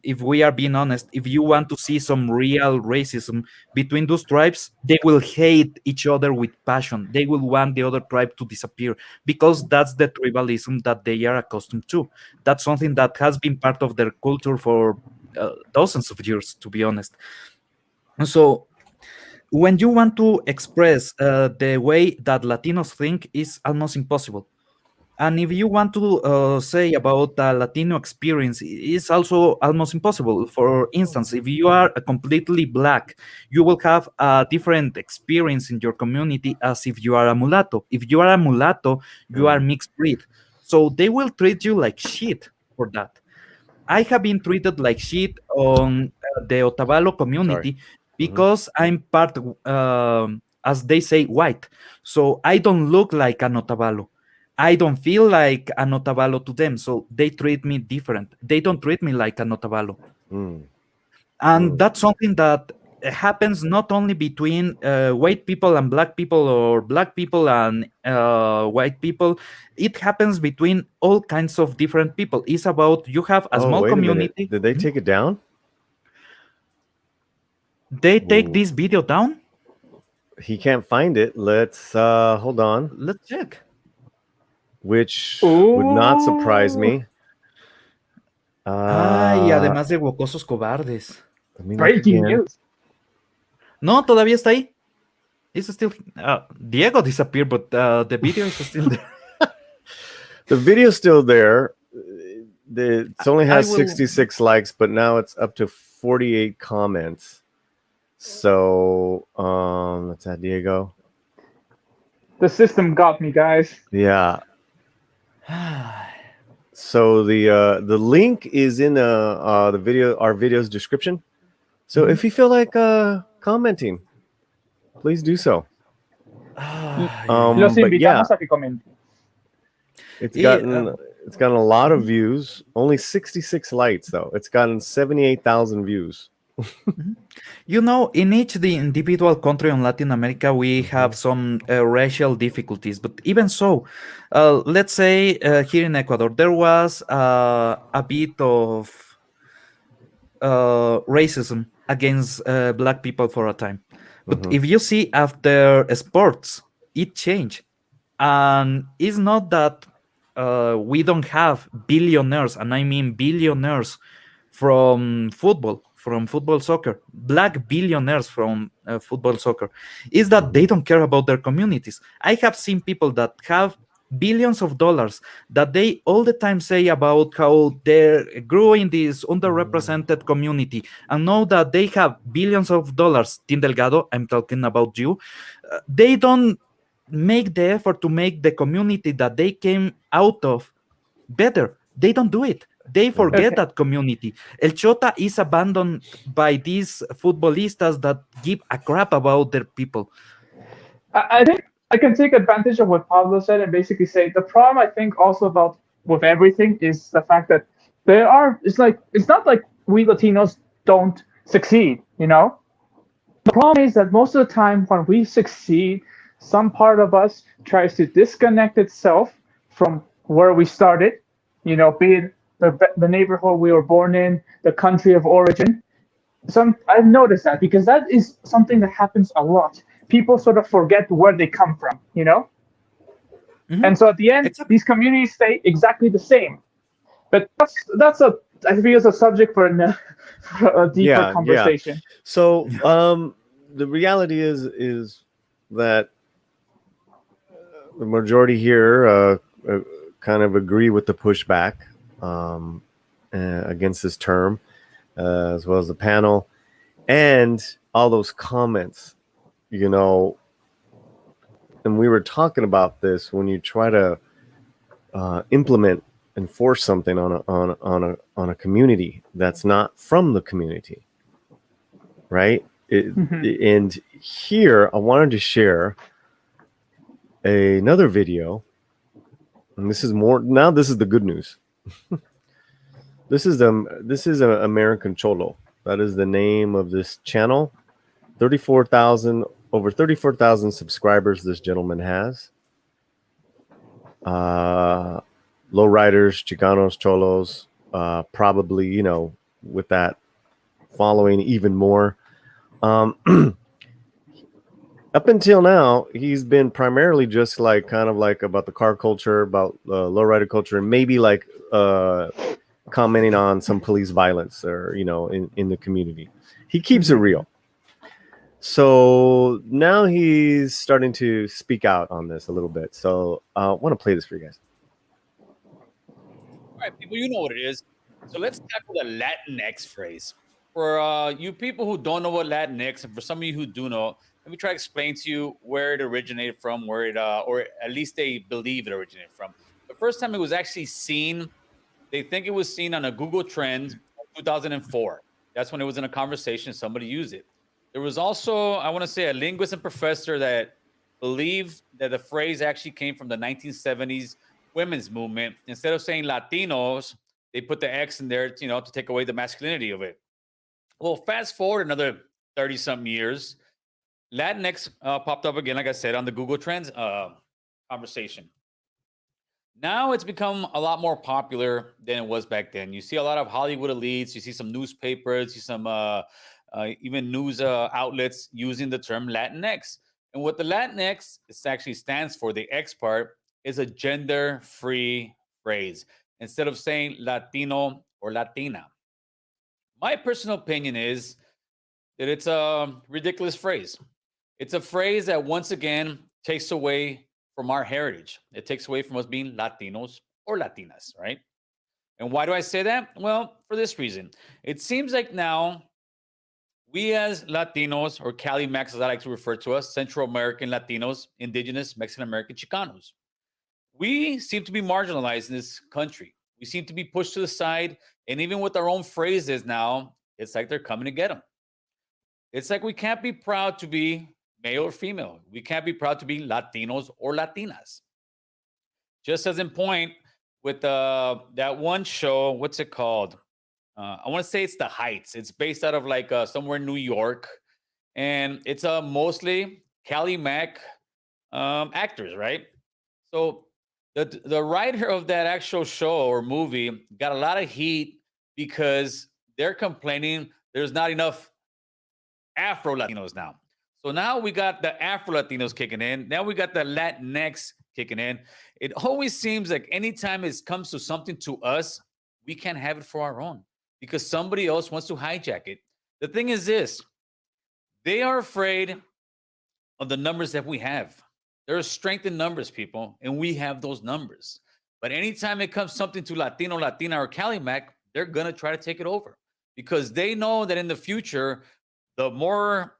if we are being honest, if you want to see some real racism between those tribes, they will hate each other with passion. They will want the other tribe to disappear because that's the tribalism that they are accustomed to. That's something that has been part of their culture for dozens of years, to be honest. So when you want to express the way that Latinos think, is almost impossible. And if you want to say about the Latino experience, it's also almost impossible. For instance, if you are completely black, you will have a different experience in your community as if you are a mulatto. If you are a mulatto, you are mixed breed. So they will treat you like shit for that. I have been treated like shit on the Otavalo community because I'm part, as they say, white. So I don't look like an Otavalo. I don't feel like an Otavalo to them, so they treat me different. They don't treat me like an Otavalo. And that's something that happens not only between white people and black people, or black people and white people. It happens between all kinds of different people. It's about, you have a small community. Did they take it down? They take this video down? He can't find it. Let's hold on. Let's check. Which would not surprise me. Ay, además de huecosos cobardes. Breaking news. No, todavía está ahí. It's still Diego disappeared, but the video is still there. The video's still there. It only has 66 likes, but now it's up to 48 comments. So let's add Diego. The system got me, guys. Yeah. So the link is in the video, our video's description. So if you feel like commenting, please do so. Los invitamos a que comenten. It's gotten a lot of views. Only 66 likes though. It's gotten 78,000 views. In each the individual country in Latin America, we have some racial difficulties. But even so, let's say here in Ecuador, there was a bit of racism against black people for a time. But if you see after sports, it changed. And it's not that we don't have billionaires, and I mean billionaires from football soccer, black billionaires from football soccer, is that they don't care about their communities. I have seen people that have billions of dollars that they all the time say about how they grew in this underrepresented community, and know that they have billions of dollars. Tim Delgado, I'm talking about you. They don't make the effort to make the community that they came out of better. They don't do it. They forget that community. El Chota is abandoned by these futbolistas that give a crap about their people. I think I can take advantage of what Pablo said and basically say the problem I think also about with everything is the fact that it's not like we Latinos don't succeed, you know? The problem is that most of the time when we succeed, some part of us tries to disconnect itself from where we started, you know, be it the neighborhood we were born in, the country of origin. I've noticed that because that is something that happens a lot. People sort of forget where they come from, you know? And so at the end, these communities stay exactly the same. But I feel it's a subject for a deeper conversation. Yeah. So the reality is that the majority here kind of agree with the pushback against this term, as well as the panel and all those comments, you know. And we were talking about this when you try to enforce something on a community that's not from the community, right? And here I wanted to share another video, and this is the good news. This is an American Cholo. That is the name of this channel. Over 34,000 subscribers this gentleman has. Lowriders, Chicanos, Cholos, probably, you know, with that following even more. Up until now, he's been primarily just like kind of like about the car culture, about lowrider culture, and maybe like commenting on some police violence or, you know, in the community. He keeps it real. So now he's starting to speak out on this a little bit. So I want to play this for you guys. All right, people, you know what it is. So let's tackle the Latinx phrase. For you people who don't know what Latinx, and for some of you who do know, let me try to explain to you where it originated from, or at least they believe it originated from. The first time it was actually seen, they think it was seen on a Google Trend in 2004. That's when it was in a conversation. Somebody used it. There was also, I want to say, a linguist and professor that believed that the phrase actually came from the 1970s women's movement. Instead of saying Latinos, they put the X in there, you know, to take away the masculinity of it. Well, fast forward another 30-something years, Latinx popped up again, like I said, on the Google Trends conversation. Now it's become a lot more popular than it was back then. You see a lot of Hollywood elites, you see some newspapers, you see some even news outlets using the term Latinx. And what the Latinx actually stands for, the X part, is a gender-free phrase. Instead of saying Latino or Latina. My personal opinion is that it's a ridiculous phrase. It's a phrase that, once again, takes away from our heritage. It takes away from us being Latinos or Latinas, right? And why do I say that? Well, for this reason. It seems like now we as Latinos, or Cali Mex, as I like to refer to us, Central American Latinos, Indigenous, Mexican American, Chicanos, we seem to be marginalized in this country. We seem to be pushed to the side. And even with our own phrases now, it's like they're coming to get them. It's like we can't be proud to be male or female. We can't be proud to be Latinos or Latinas. Just as in point with that one show, what's it called? I want to say it's The Heights. It's based out of like somewhere in New York. And it's mostly Cali Mac actors, right? So the writer of that actual show or movie got a lot of heat because they're complaining there's not enough Afro Latinos now. So now we got the Afro Latinos kicking in. Now we got the Latinx kicking in. It always seems like anytime it comes to something to us, we can't have it for our own because somebody else wants to hijack it. The thing is this, they are afraid of the numbers that we have. There is strength in numbers, people, and we have those numbers. But anytime it comes something to Latino, Latina, or Cali Mac, they're going to try to take it over because they know that in the future, the more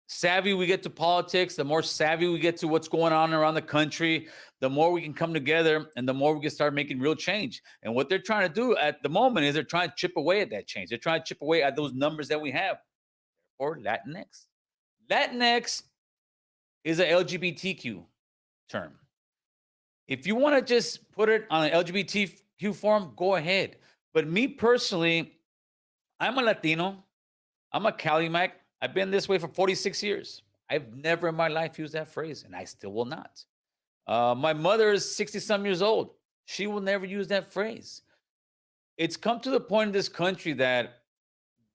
savvy we get to politics, the more savvy we get to what's going on around the country, the more we can come together and the more we can start making real change. And what they're trying to do at the moment is they're trying to chip away at that change. They're trying to chip away at those numbers that we have. Or Latinx. Latinx is an LGBTQ term. If you want to just put it on an LGBTQ form, go ahead. But me personally, I'm a Latino. I'm a Calimac. I've been this way for 46 years. I've never in my life used that phrase, and I still will not. My mother is 60-some years old. She will never use that phrase. It's come to the point in this country that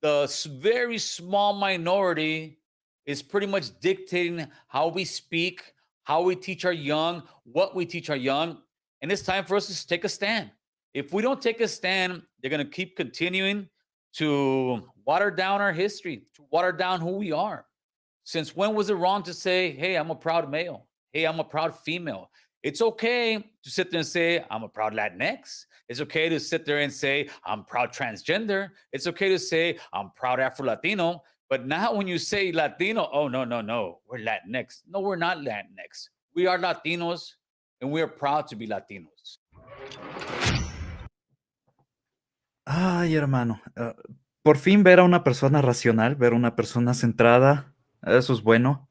the very small minority is pretty much dictating how we speak, how we teach our young, what we teach our young. And it's time for us to take a stand. If we don't take a stand, they're going to keep continuing to water down our history, to water down who we are. Since when was it wrong to say, hey, I'm a proud male? Hey, I'm a proud female. It's okay to sit there and say, I'm a proud Latinx. It's okay to sit there and say, I'm proud transgender. It's okay to say, I'm proud Afro-Latino. But now when you say Latino, oh, no, we're Latinx. No, we're not Latinx. We are Latinos, and we are proud to be Latinos. Ay, hermano. Por fin ver a una persona racional, ver a una persona centrada, eso es bueno.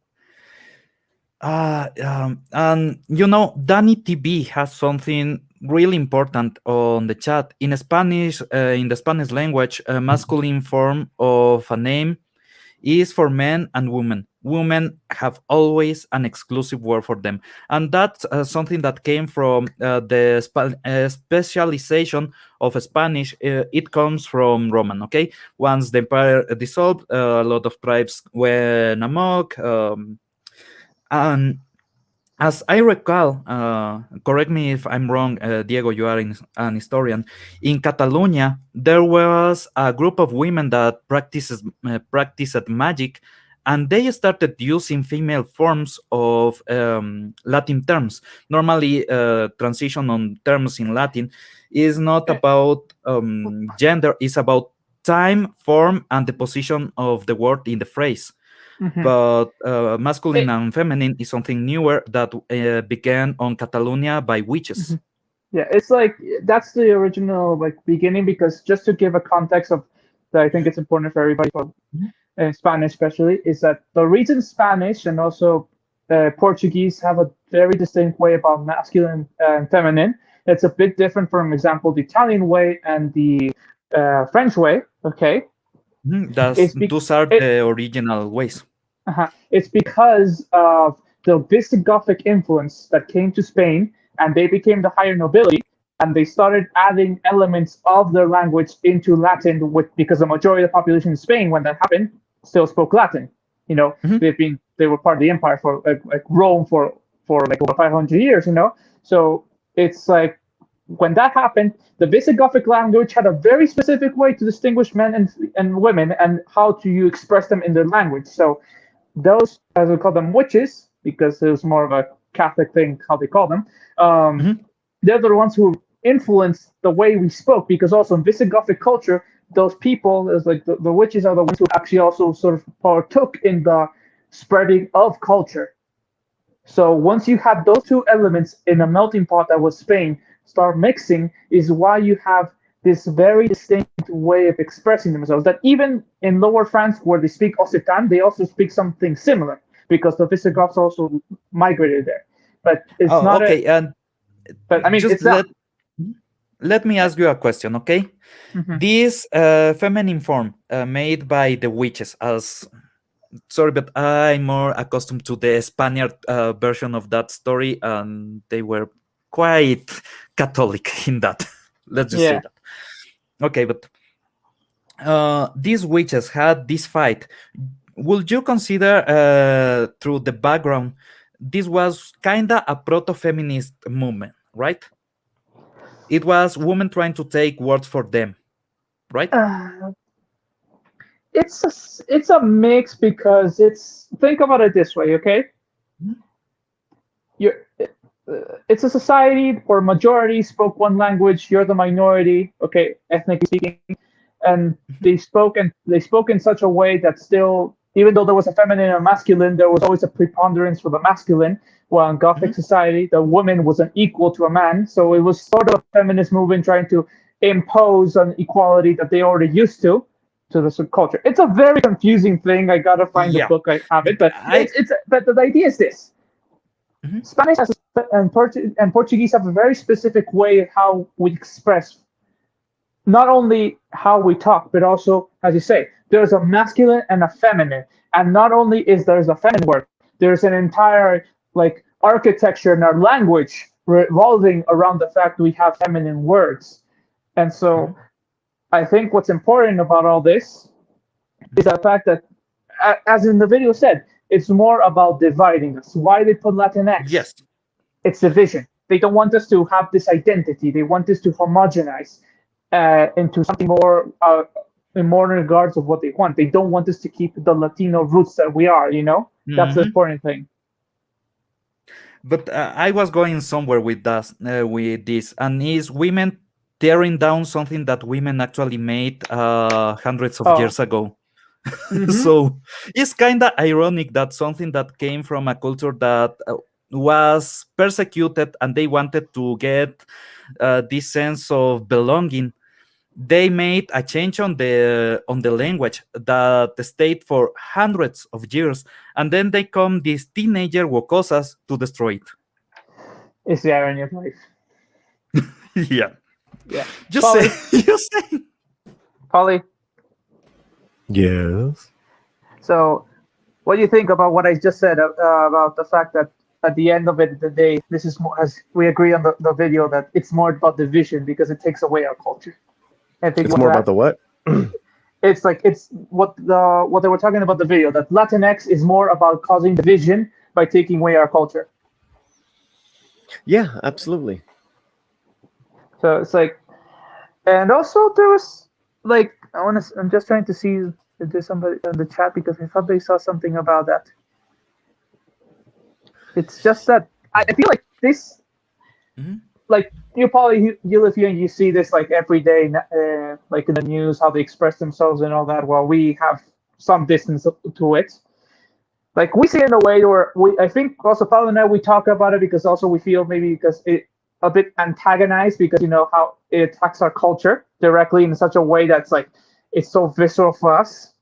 And you know, Danny TV has something really important on the chat. In Spanish, in the Spanish language, a masculine form of a name is for men and women. Women have always an exclusive word for them. And that's something that came from the specialization of Spanish. It comes from Roman, okay? Once the empire dissolved, a lot of tribes went amok. And as I recall, correct me if I'm wrong, Diego, you are an historian. In Catalonia, there was a group of women that practiced magic, and they started using female forms of Latin terms. Normally, transition on terms in Latin is not about gender, it's about time, form, and the position of the word in the phrase. Mm-hmm. But masculine and feminine is something newer that began on Catalonia by witches. Mm-hmm. Yeah, it's like that's the original beginning, because just to give a context of that, I think it's important for everybody, for Spanish especially, is that the reason Spanish and also Portuguese have a very distinct way about masculine and feminine. It's a bit different from, example, the Italian way and the French way. Okay, those are the original ways. It's because of the Visigothic influence that came to Spain, and they became the higher nobility, and they started adding elements of their language into Latin, because the majority of the population in Spain, when that happened, still spoke Latin. You know, they were part of the empire for like Rome for like over 500 years. You know, so it's like when that happened, the Visigothic language had a very specific way to distinguish men and women and how to you express them in their language. So those, as we call them, witches, because it was more of a Catholic thing, how they call them, they're the ones who influenced the way we spoke, because also in Visigothic culture, those people, is like the witches are the ones who actually also sort of partook in the spreading of culture. So once you have those two elements in a melting pot that was Spain start mixing, is why you have this very distinct way of expressing themselves, that even in Lower France, where they speak Occitan, they also speak something similar, because the Visigoths also migrated there. But it's not okay. But I mean, just it's not. Let me ask you a question, okay? This feminine form made by the witches, sorry, but I'm more accustomed to the Spaniard version of that story, and they were quite Catholic in that. Let's just say that. Okay, but these witches had this fight. Would you consider, through the background, this was kinda a proto-feminist movement, right? It was women trying to take words for them, right? It's a mix, because think about it this way, okay? It's a society where majority spoke one language, you're the minority, okay, ethnically speaking, and they spoke in such a way that still even though there was a feminine and a masculine, there was always a preponderance for the masculine. While in Gothic society, the woman was an equal to a man. So it was sort of a feminist movement trying to impose an equality that they already used to the subculture. It's a very confusing thing. I gotta find the book. I have it, but but the idea is this: Spanish and Portuguese have a very specific way of how we express not only how we talk, but also, as you say, there's a masculine and a feminine. And not only is there's a feminine word, there's an entire like architecture in our language revolving around the fact we have feminine words. And so I think what's important about all this is the fact that, as in the video said, it's more about dividing us. Why they put Latinx? Yes. It's division. They don't want us to have this identity. They want us to homogenize into something more in modern regards of what they want. They don't want us to keep the Latino roots that we are, you know? That's the important thing. But I was going somewhere with this, and is women tearing down something that women actually made hundreds of years ago. So it's kind of ironic that something that came from a culture that was persecuted and they wanted to get this sense of belonging, they made a change on the language that stayed for hundreds of years, and then they come this teenager cosas to destroy it. It's the irony of life. Yeah. Just Polly. say. Polly. Yes. So, what do you think about what I just said about the fact that at the end of it, the day, this is more, as we agree on the video, that it's more about division because it takes away our culture. I think it's more about the what? It's like it's what they were talking about the video, that Latinx is more about causing division by taking away our culture. Yeah, absolutely. So it's like, and also there was like I'm just trying to see if there's somebody in the chat because I thought they saw something about that. It's just that I feel like this, like you probably you live here and you see this like every day, like in the news, how they express themselves and all that. While we have some distance to it, like we see it in a way where I think also Pablo and I, we talk about it because also we feel maybe because it a bit antagonized because you know how it attacks our culture directly in such a way that's like it's so visceral for us.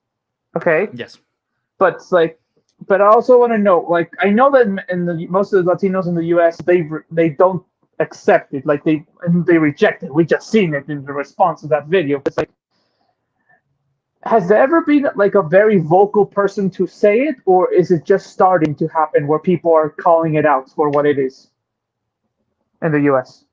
Okay. Yes. But it's like, but I also want to know, like, I know that in most of the Latinos in the U.S. they don't accept it, like they reject it. We just seen it in the response to that video. It's like, has there ever been like a very vocal person to say it, or is it just starting to happen where people are calling it out for what it is in the U.S.?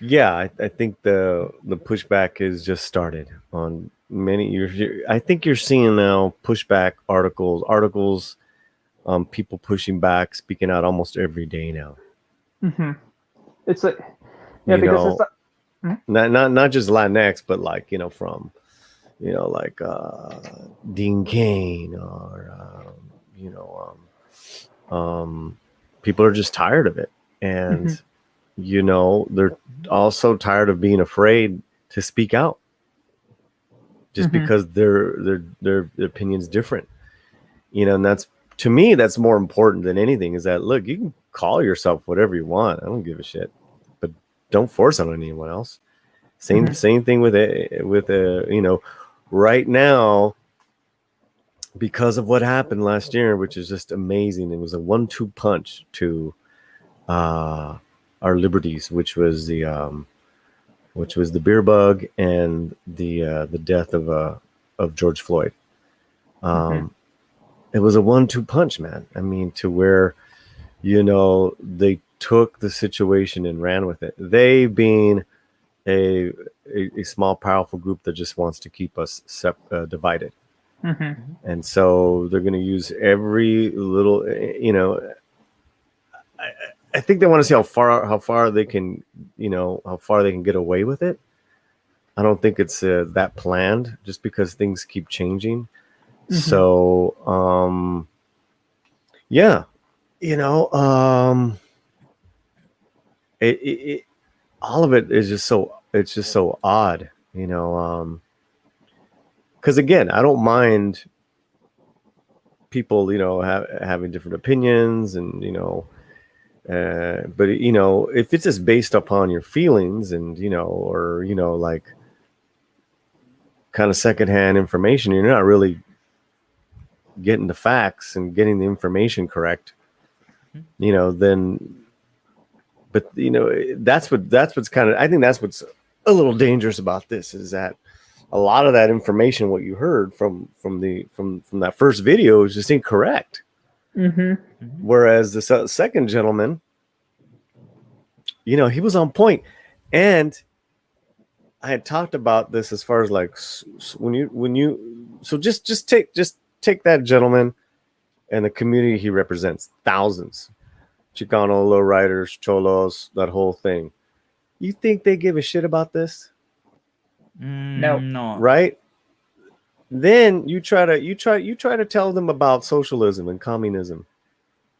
Yeah, I think the pushback is just started on many years. I think you're seeing now pushback articles, people pushing back, speaking out almost every day now. It's like, yeah, you because know, it's like, not just Latinx, but like from like Dean Cain or people are just tired of it, and they're also tired of being afraid to speak out just because their opinion's different, and that's, to me, that's more important than anything, is that, look, you can call yourself whatever you want. I don't give a shit, but don't force it on anyone else. Same thing with right now, because of what happened last year, which is just amazing. It was a 1-2 punch to our liberties, which was the beer bug and the death of George Floyd. It was a 1-2 punch, man. I mean, to where they took the situation and ran with it. They being a small, powerful group that just wants to keep us divided. And so they're going to use every little, I think they want to see how far they can, how far they can get away with it. I don't think it's that planned, just because things keep changing. So, yeah, it all of it is just so, it's just so odd, because again, I don't mind people, having different opinions, and but if it's just based upon your feelings, and or like kind of secondhand information, you're not really getting the facts and getting the information correct, then. But that's what's kind of, I think that's what's a little dangerous about this, is that a lot of that information, what you heard from that first video, is just incorrect. Whereas the second gentleman, he was on point. And I had talked about this as far as like just take that gentleman and the community he represents, thousands, Chicano, lowriders, cholos, that whole thing. You think they give a shit about this? No. Right? Then you try to tell them about socialism and communism.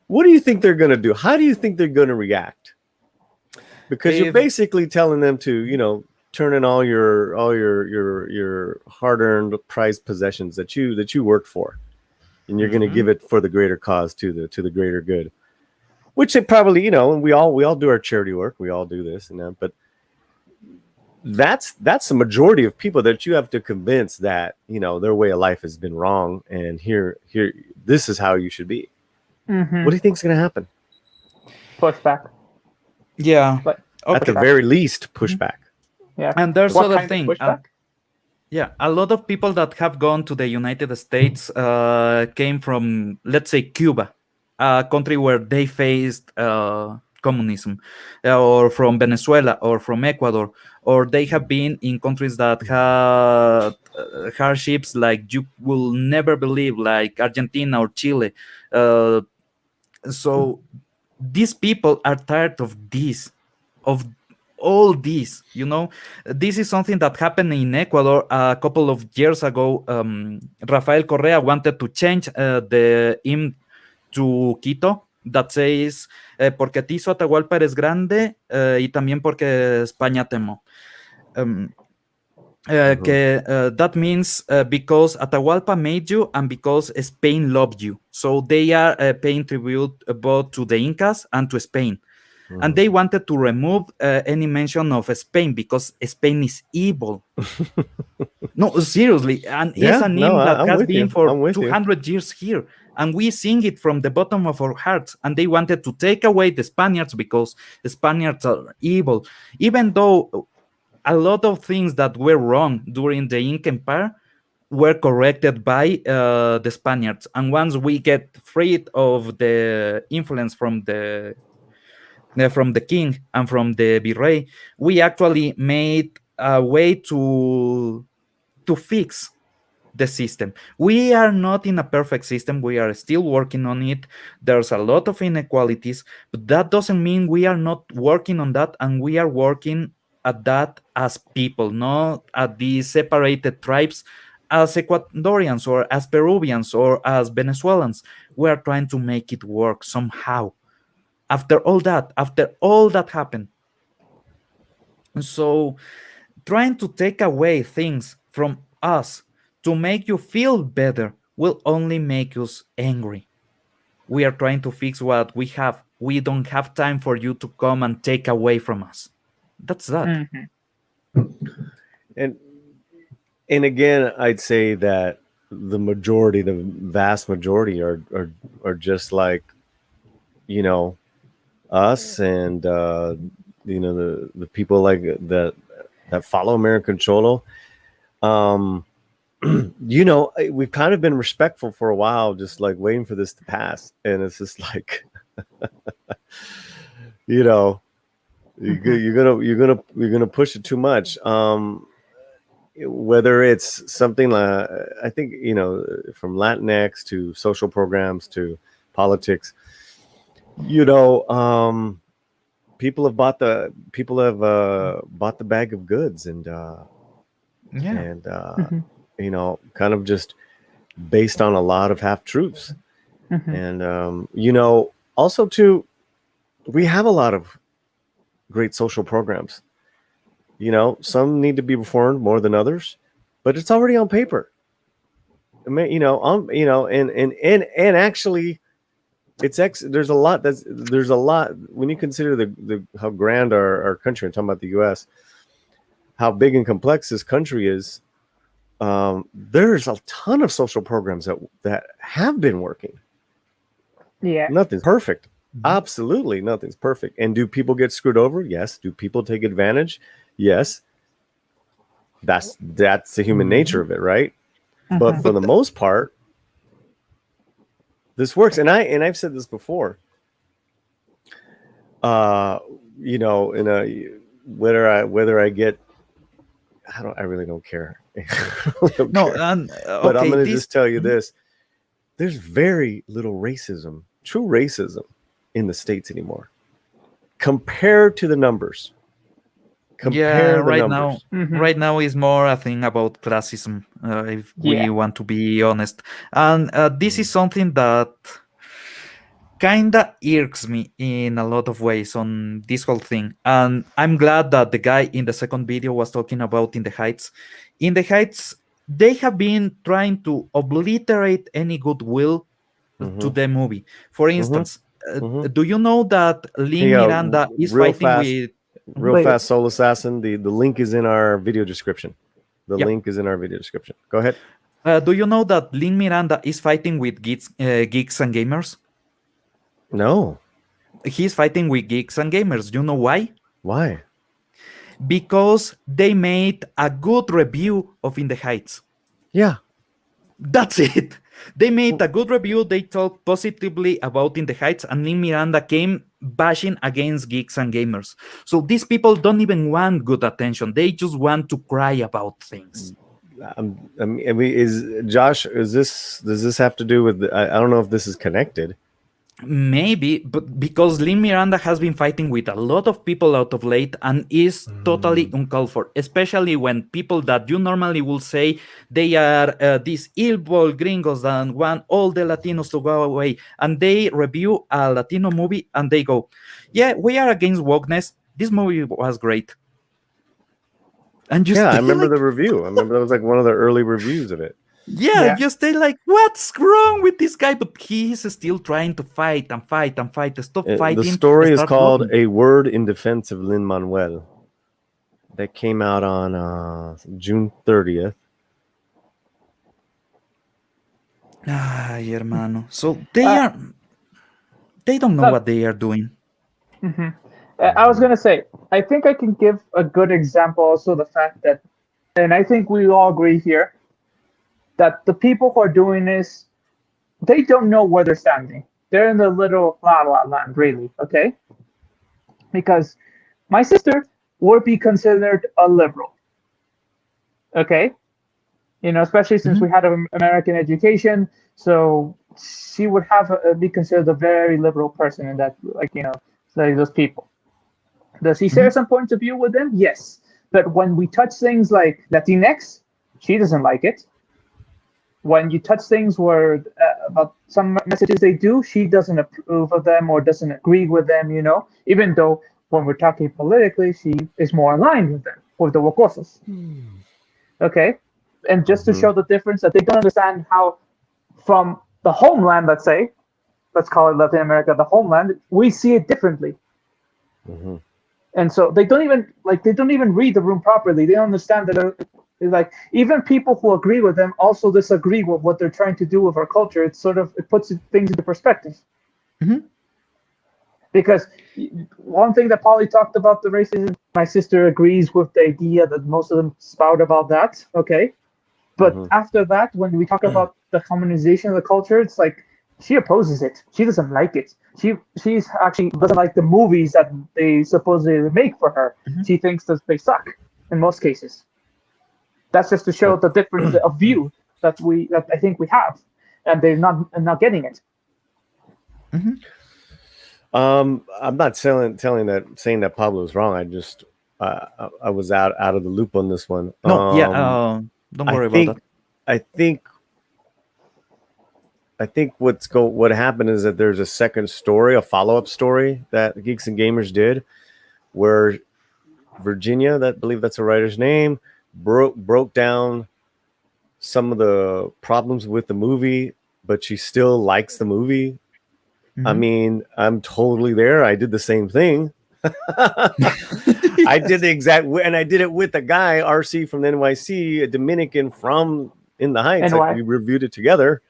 What do you think they're going to do? How do you think they're going to react? Because you're basically telling them to, turn in all your hard-earned prized possessions that you worked for, and you're going to give it for the greater cause, to the greater good. Which it probably, and we all do our charity work. We all do this and that, but that's the majority of people that you have to convince that, their way of life has been wrong, and here, this is how you should be. What do you think is going to happen? Pushback. Yeah. But at the very least, pushback. Yeah. And there's What other kind of thing. pushback? Yeah, a lot of people that have gone to the United States came from, let's say, Cuba, a country where they faced communism, or from Venezuela, or from Ecuador, or they have been in countries that had hardships like you will never believe, like Argentina or Chile. So these people are tired of all this. This is something that happened in Ecuador a couple of years ago. Rafael Correa wanted to change the hymn to Quito, that says porque te hizo Atahualpa eres grande, y también porque España te amó. That means because Atahualpa made you and because Spain loved you. So they are paying tribute both to the Incas and to Spain. And they wanted to remove any mention of Spain because Spain is evil. No, seriously. And it's a name that has been for 200 years here. And we sing it from the bottom of our hearts. And they wanted to take away the Spaniards because the Spaniards are evil. Even though a lot of things that were wrong during the Inca Empire were corrected by the Spaniards. And once we get freed of the influence from the king and from the virrey, we actually made a way to fix the system. We are not in a perfect system. We are still working on it. There's a lot of inequalities, but that doesn't mean we are not working on that, and we are working at that as people, not at these separated tribes as Ecuadorians or as Peruvians or as Venezuelans. We are trying to make it work somehow. After all that happened. So trying to take away things from us to make you feel better will only make us angry. We are trying to fix what we have. We don't have time for you to come and take away from us. That's that. And again, I'd say that the vast majority are just like, us and the people like that follow American Cholo. We've kind of been respectful for a while, just like waiting for this to pass, and it's just like you're gonna push it too much. Whether it's something like, I think, from Latinx to social programs to politics, people have bought the bag of goods, and kind of just based on a lot of half truths. And also too, we have a lot of great social programs. Some need to be reformed more than others, but it's already on paper. and actually, there's a lot when you consider the how grand our country. I'm talking about the U.S. How big and complex this country is. There's a ton of social programs that have been working. Yeah. Nothing's perfect. Absolutely nothing's perfect. And do people get screwed over? Yes. Do people take advantage? Yes. That's the human nature of it, right? But for the most part, this works. And I've said this before. Whether I get, I really don't care. But I'm going to just tell you this. There's very little racism, true racism in the States anymore compared to the numbers. Right now is more a thing about classism, if we want to be honest. And this is something that kinda irks me in a lot of ways on this whole thing. And I'm glad that the guy in the second video was talking about In the Heights. In the Heights, they have been trying to obliterate any goodwill to the movie. For instance, do you know that Lin Miranda is fighting with... Real fast, Soul Assassin, the link is in our video description. Link is in our video description. Go ahead. Do you know that Lin Miranda is fighting with geeks and gamers? No. He's fighting with geeks and gamers. You know why? Why? Because they made a good review of In the Heights. Yeah. That's it. They made a good review. They talked positively about In the Heights, and Lin Miranda came bashing against geeks and gamers. So these people don't even want good attention. They just want to cry about things. Does this have to do with I don't know if this is connected. Maybe, but because Lin Miranda has been fighting with a lot of people out of late and is totally uncalled for, especially when people that you normally will say they are these evil gringos that want all the Latinos to go away, and they review a Latino movie and they go, yeah, we are against wokeness. This movie was great. And I remember the review. I remember that was like one of the early reviews of it. Yeah, you stay like, what's wrong with this guy? But he's still trying to fight and fight and fight. Stop fighting. The story is called A Word in Defense of Lin-Manuel. That came out on June 30th. Ay, hermano. So they don't know what they are doing. I was going to say, I think I can give a good example also the fact that, and I think we all agree here, that the people who are doing this, they don't know where they're standing. They're in the little la-la land, really, okay? Because my sister would be considered a liberal, okay? Especially since we had an American education, so she would be considered a very liberal person in that, like those people. Does he share some points of view with them? Yes. But when we touch things like Latinx, she doesn't like it. When you touch things where about some messages they do, she doesn't approve of them or doesn't agree with them, even though when we're talking politically, she is more aligned with them, with the Wokosos. Okay? And just to show the difference that they don't understand how from the homeland, let's call it Latin America, the homeland, we see it differently. And so they don't even read the room properly. They don't understand that like even people who agree with them also disagree with what they're trying to do with our culture. It puts things into perspective. Because one thing that Polly talked about the racism, my sister agrees with the idea that most of them spout about that. Okay, but after that, when we talk about the harmonization of the culture, it's like she opposes it. She doesn't like it. She's actually doesn't like the movies that they supposedly make for her. She thinks that they suck in most cases. That's just to show the difference of view that I think we have, and they're not getting it. I'm not saying that Pablo is wrong. I just I was out of the loop on this one. No, don't worry about that. I think what happened is that there's a second story, a follow-up story that Geeks and Gamers did, where Virginia, I believe that's a writer's name, broke down some of the problems with the movie, but she still likes the movie. I mean, I'm totally there. I did the same thing. I did the exact, and I did it with a guy, RC from the NYC, a Dominican from In the Heights. Like, we reviewed it together.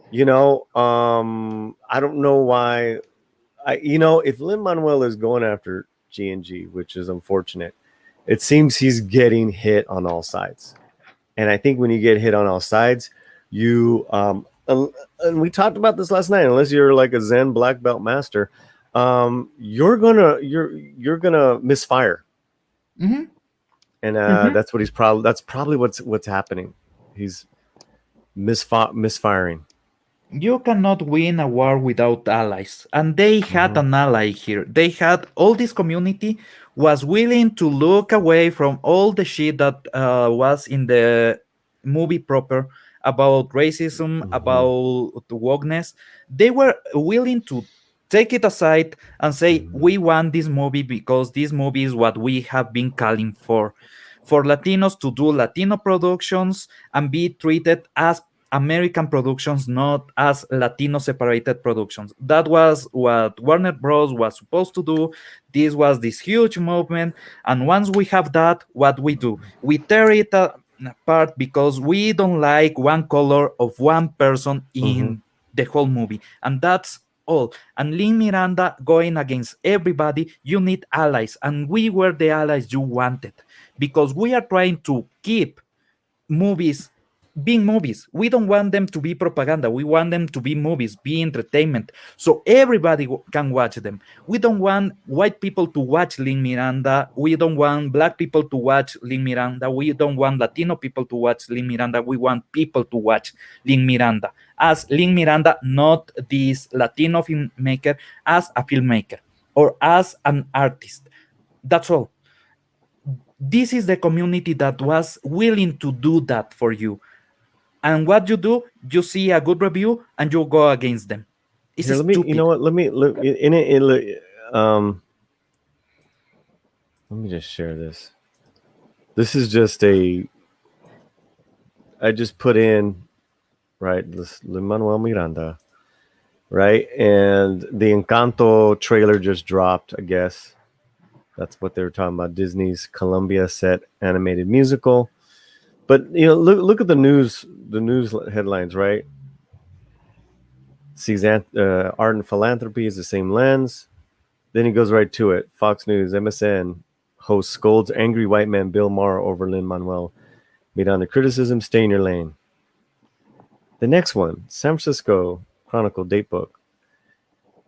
You know, I don't know why. If Lin-Manuel is going after G&G, which is unfortunate, it seems he's getting hit on all sides. And I think when you get hit on all sides, you and we talked about this last night, unless you're like a Zen black belt master, you're gonna misfire. And that's what that's probably what's happening. He's misfiring. You cannot win a war without allies, and they had an ally here. They had all this community was willing to look away from all the shit that was in the movie proper about racism, about wokeness. They were willing to take it aside and say, we want this movie because this movie is what we have been calling for Latinos to do Latino productions and be treated as American productions, not as Latino separated productions. That was what Warner Bros. Was supposed to do. This was this huge movement. And once we have that, what we do? We tear it apart because we don't like one color of one person in the whole movie. And that's all. And Lin Miranda going against everybody, you need allies. And we were the allies you wanted because we are trying to keep movies being movies. We don't want them to be propaganda. We want them to be movies, be entertainment, so everybody can watch them. We don't want white people to watch Lin Miranda. We don't want black people to watch Lin Miranda. We don't want Latino people to watch Lin Miranda. We want people to watch Lin Miranda as Lin Miranda, not this Latino filmmaker, as a filmmaker or as an artist. That's all. This is the community that was willing to do that for you. And what you do, you see a good review and you go against them. It's Here, stupid. you know what? Let me look in it. Let me just share this. This is just I just put in, right, this Lin-Manuel Miranda, right? And the Encanto trailer just dropped, I guess. That's what they were talking about. Disney's Columbia set animated musical. But look at the news headlines, right? Sees art and philanthropy is the same lens. Then he goes right to it. Fox News, MSN host scolds angry white man Bill Maher over Lin-Manuel Miranda criticism. Stay in your lane. The next one, San Francisco Chronicle Datebook.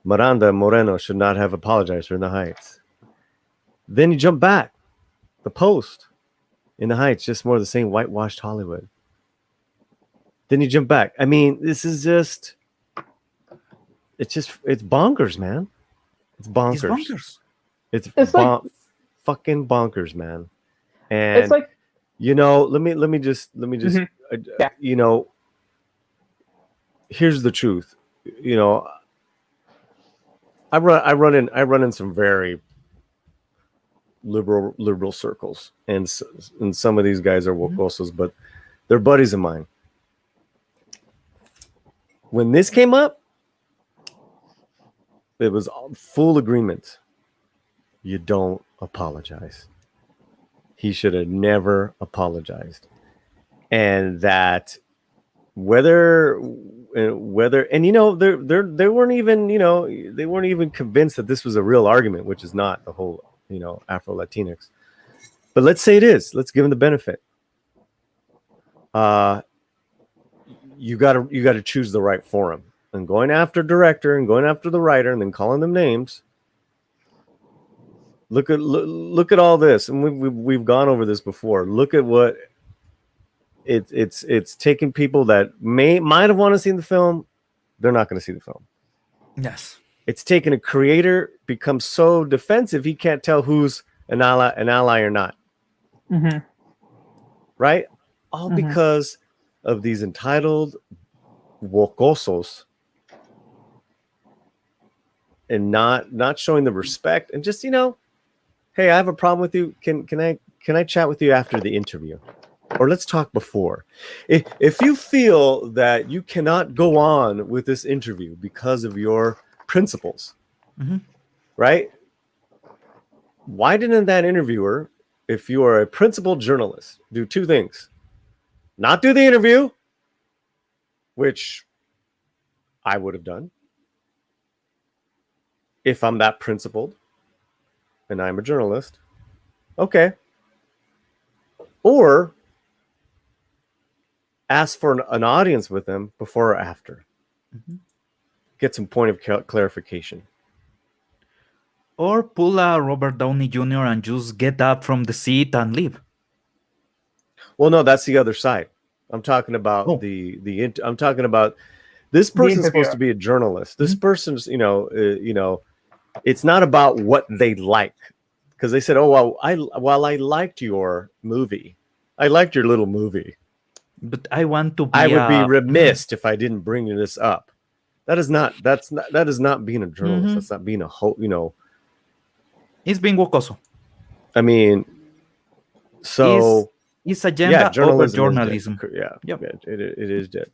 Miranda Moreno should not have apologized for In the Heights. Then you jump back. The Post. In the Heights, just more of the same whitewashed Hollywood. Then you jump back. I mean, this is just, it's bonkers, man. It's bonkers. It's fucking bonkers, man. And it's like, let me just, here's the truth. I run in some very liberal circles, and some of these guys are wokosos, but they're buddies of mine. When this came up, it was full agreement. You don't apologize. He should have never apologized. And that whether and they weren't even convinced that this was a real argument, which is not the whole Afro Latinx. But let's say it is. Let's give him the benefit. You gotta choose the right forum. And going after director and going after the writer and then calling them names. Look at all this, and we've gone over this before. Look at what it's taking people that might have wanted to see the film. They're not going to see the film. Yes. It's taken a creator become so defensive he can't tell who's an ally or not. Right? All because of these entitled wokosos and not showing the respect and just hey, I have a problem with you. Can I chat with you after the interview? or let's talk before. If you feel that you cannot go on with this interview because of your principles, right? Why didn't that interviewer, if you are a principled journalist, do two things? Not do the interview, which I would have done if I'm that principled and I'm a journalist. Okay. Or ask for an audience with them before or after. Get some point of clarification. Or pull a Robert Downey Jr. and just get up from the seat and leave. Well, no, that's the other side. I'm talking about I'm talking about this person's supposed to be a journalist. This person's, it's not about what they like, because they said, "Oh, well, I liked your movie. I liked your little movie, but I want to be I would be remiss if I didn't bring this up." That is not being a journalist. That's not being a It's being jocoso. I mean, so it's agenda over journalism. It is dead.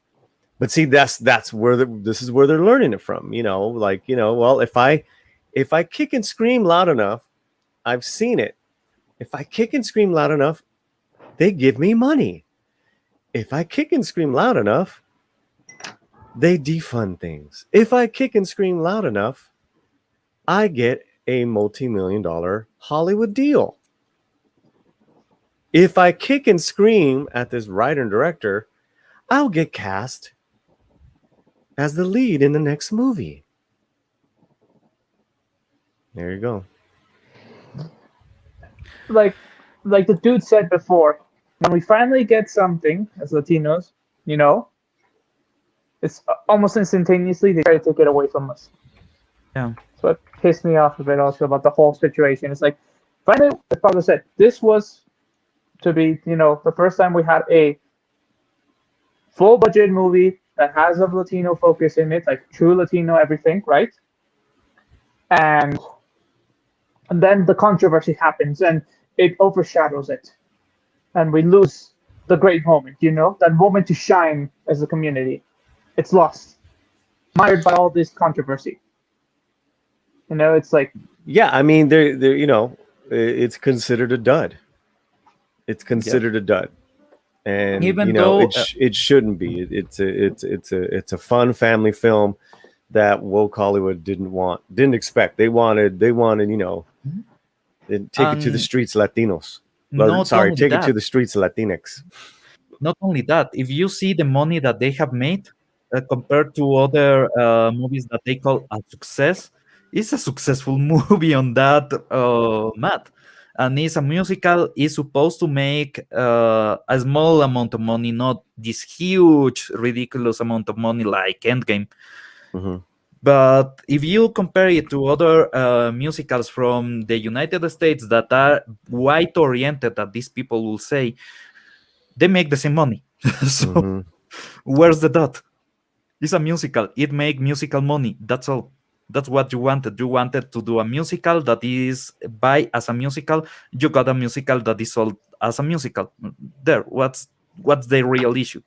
But see, that's where this is where they're learning it from. Well, if I kick and scream loud enough, I've seen it. If I kick and scream loud enough, they give me money. If I kick and scream loud enough, they defund things. If I kick and scream loud enough, I get a multi-million-dollar Hollywood deal. If I kick and scream at this writer and director, I'll get cast as the lead in the next movie. There you go. Like the dude said before, when we finally get something as Latinos, it's almost instantaneously they try to take it away from us. Yeah. So it pissed me off a bit also about the whole situation. It's like, finally, as Pablo said, this was to be, the first time we had a full budget movie that has a Latino focus in it, like true Latino everything, right? And then the controversy happens and it overshadows it. And we lose the great moment, that moment to shine as a community. It's lost, mired by all this controversy. It's like, yeah, I mean, it's considered a dud. It's considered a dud, and even though it shouldn't be. It's a fun family film that woke Hollywood didn't expect. They wanted take it to the streets, Latinos. Take it to the streets, Latinx. Not only that, if you see the money that they have made compared to other movies that they call a success, it's a successful movie on that math. And it's a musical, is supposed to make a small amount of money, not this huge, ridiculous amount of money like Endgame. But if you compare it to other musicals from the United States that are white-oriented, that these people will say, they make the same money. So where's the dot? It's a musical. It make musical money. That's all. That's what you wanted. You wanted to do a musical that is buy as a musical. You got a musical that is sold as a musical. There. What's the real issue?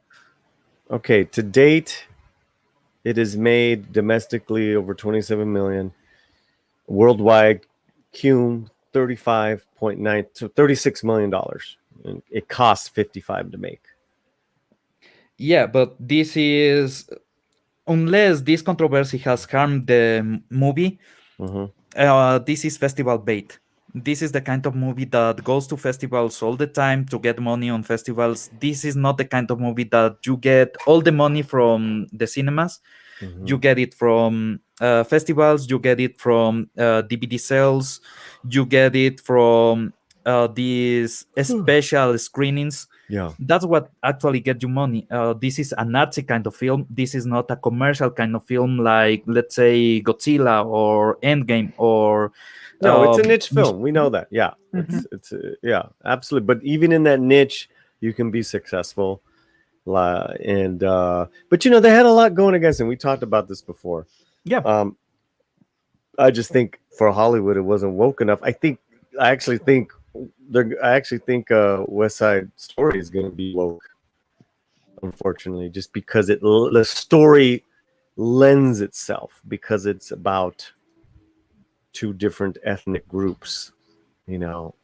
Okay, to date, it is made domestically over 27 million. Worldwide, cume $35.9 to $36 million. And it costs 55 to make. Yeah, but this is, unless this controversy has harmed the movie, this is festival bait. This is the kind of movie that goes to festivals all the time to get money on festivals. This is not the kind of movie that you get all the money from the cinemas. You get it from festivals, you get it from DVD sales, you get it from these special screenings. Yeah, that's what actually gets you money. This is an artsy kind of film. This is not a commercial kind of film like, let's say, Godzilla or Endgame or. No, it's a niche film. We know that. Yeah, it's yeah, absolutely. But even in that niche, you can be successful. But they had a lot going against them. We talked about this before. Yeah. I just think for Hollywood, it wasn't woke enough. I actually think I actually think West Side Story is going to be woke, unfortunately, just because the story lends itself, because it's about two different ethnic groups, you know.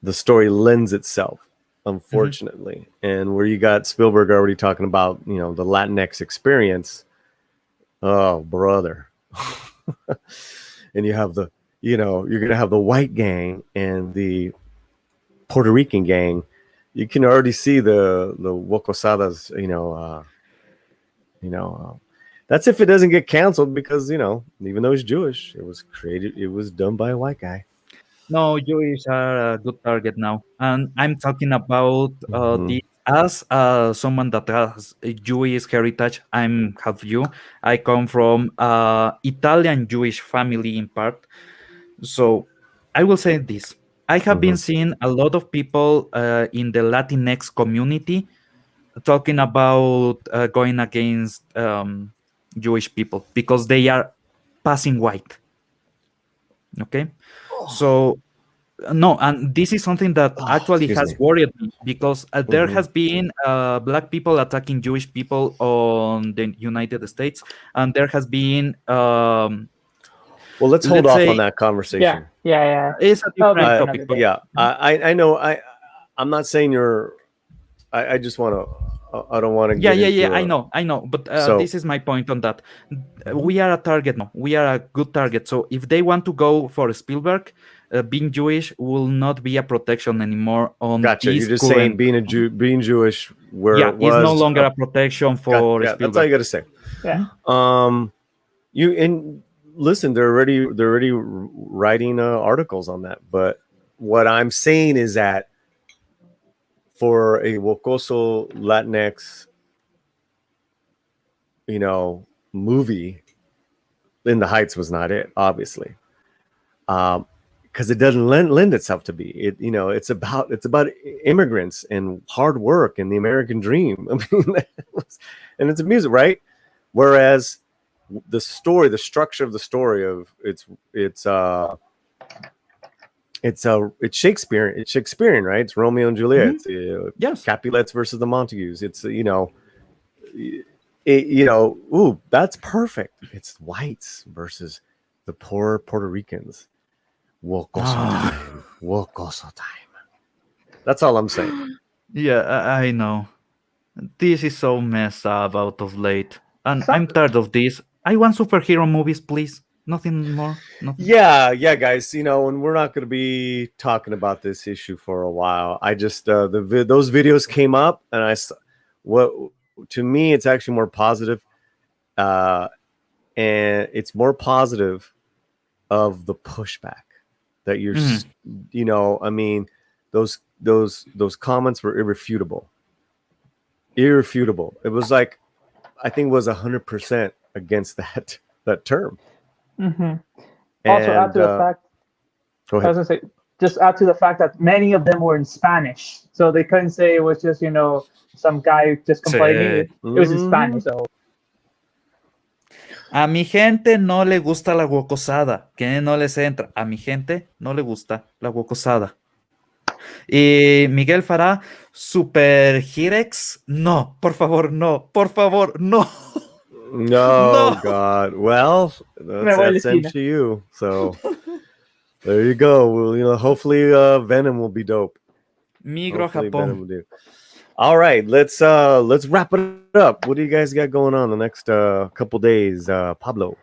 The story lends itself, unfortunately. And where you got Spielberg already talking about, you know, the Latinx experience, oh brother. And you have the, you know, you're gonna have the white gang and the Puerto Rican gang. You can already see the wocosadas, that's if it doesn't get canceled, because, you know, even though it's Jewish, it was done by a white guy. No, Jewish are a good target now. And I'm talking about the as someone that has a Jewish heritage. I'm half Jew. I come from Italian Jewish family in part. So I will say this. I have been seeing a lot of people in the Latinx community talking about going against Jewish people because they are passing white. Okay? So no, and this is something that actually has worried me, because there has been black people attacking Jewish people on the United States, and there has been well, let's hold off on that conversation. Yeah. It's a different topic. But yeah, I know. I'm not saying you're. I just want to. I don't want to. Yeah. I know. But this is my point on that. We are a target now. We are a good target. So if they want to go for Spielberg, being Jewish will not be a protection anymore. On gotcha. You're just saying being Jewish, where it was no longer a protection for Spielberg. That's all you got to say. Yeah. Listen, they're already writing articles on that. But what I'm saying is that for a Wocoso Latinx, you know, movie, In the Heights was not it, obviously, because it doesn't lend itself to be it. You know, it's about immigrants and hard work and the American dream. I mean, and it's a music, right? Whereas the story, the structure of the story of it's Shakespearean, right? It's Romeo and Juliet. Yes. Capulets versus the Montagues. It's that's perfect. It's whites versus the poor Puerto Ricans. Wocoso time. That's all I'm saying. Yeah, I know. This is so messed up out of late, and I'm tired of this. I want superhero movies, please. Nothing more. Nothing. Yeah, guys. You know, and we're not going to be talking about this issue for a while. I just those videos came up, and to me, it's actually more positive, and it's more positive of the pushback that you're. You know, I mean, those comments were irrefutable. It was like, I think it was 100% against that term. Also, add to the fact. Go ahead. I was gonna say, just add to the fact that many of them were in Spanish, so they couldn't say it was just, you know, some guy just complaining. It was in Spanish. So. A mi gente no le gusta la huocosada, que no les entra. A mi gente no le gusta la huocosada. Y Miguel Fará, Super Hirex, no, por favor, no. No, God. Well, that's MCU. So there you go. Well, you know, hopefully Venom will be dope. Migro Japón. All right, let's wrap it up. What do you guys got going on the next couple days, Pablo?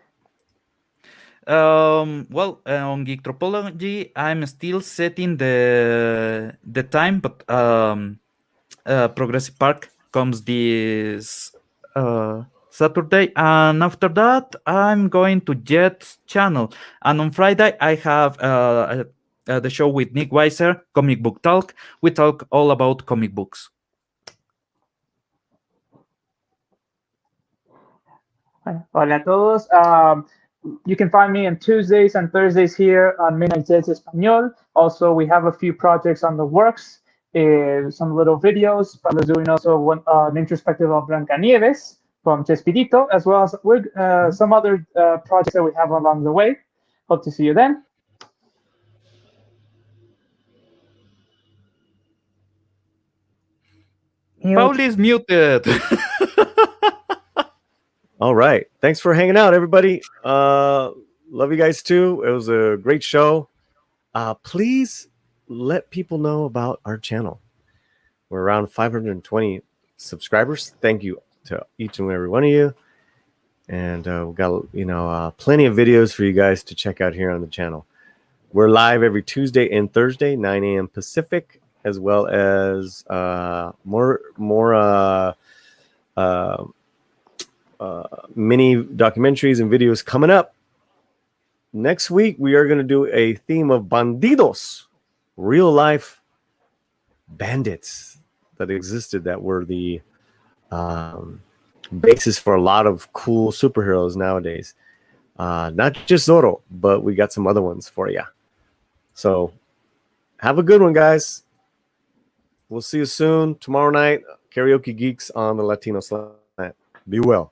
Well, on Geektripology, I'm still setting the time, but Progressive Park comes this Saturday, and after that, I'm going to Jet's channel. And on Friday, I have the show with Nick Weiser, Comic Book Talk. We talk all about comic books. Hola a todos. You can find me on Tuesdays and Thursdays here on Midnight Jets Español. Also, we have a few projects on the works, some little videos. Pablo's doing also an introspective of Blancanieves from Chespirito, as well as some other projects that we have along the way. Hope to see you then. Paul is muted. All right. Thanks for hanging out, everybody. Love you guys too. It was a great show. Please let people know about our channel. We're around 520 subscribers. Thank you to each and every one of you. And we've got plenty of videos for you guys to check out here on the channel. We're live every Tuesday and Thursday, 9 a.m. Pacific, as well as more mini documentaries and videos coming up. Next week, we are going to do a theme of bandidos, real life bandits that existed that were the basis for a lot of cool superheroes nowadays. Not just Zorro, but we got some other ones for you. So have a good one, guys. We'll see you soon. Tomorrow night, Karaoke Geeks on the Latino Slant. Be well.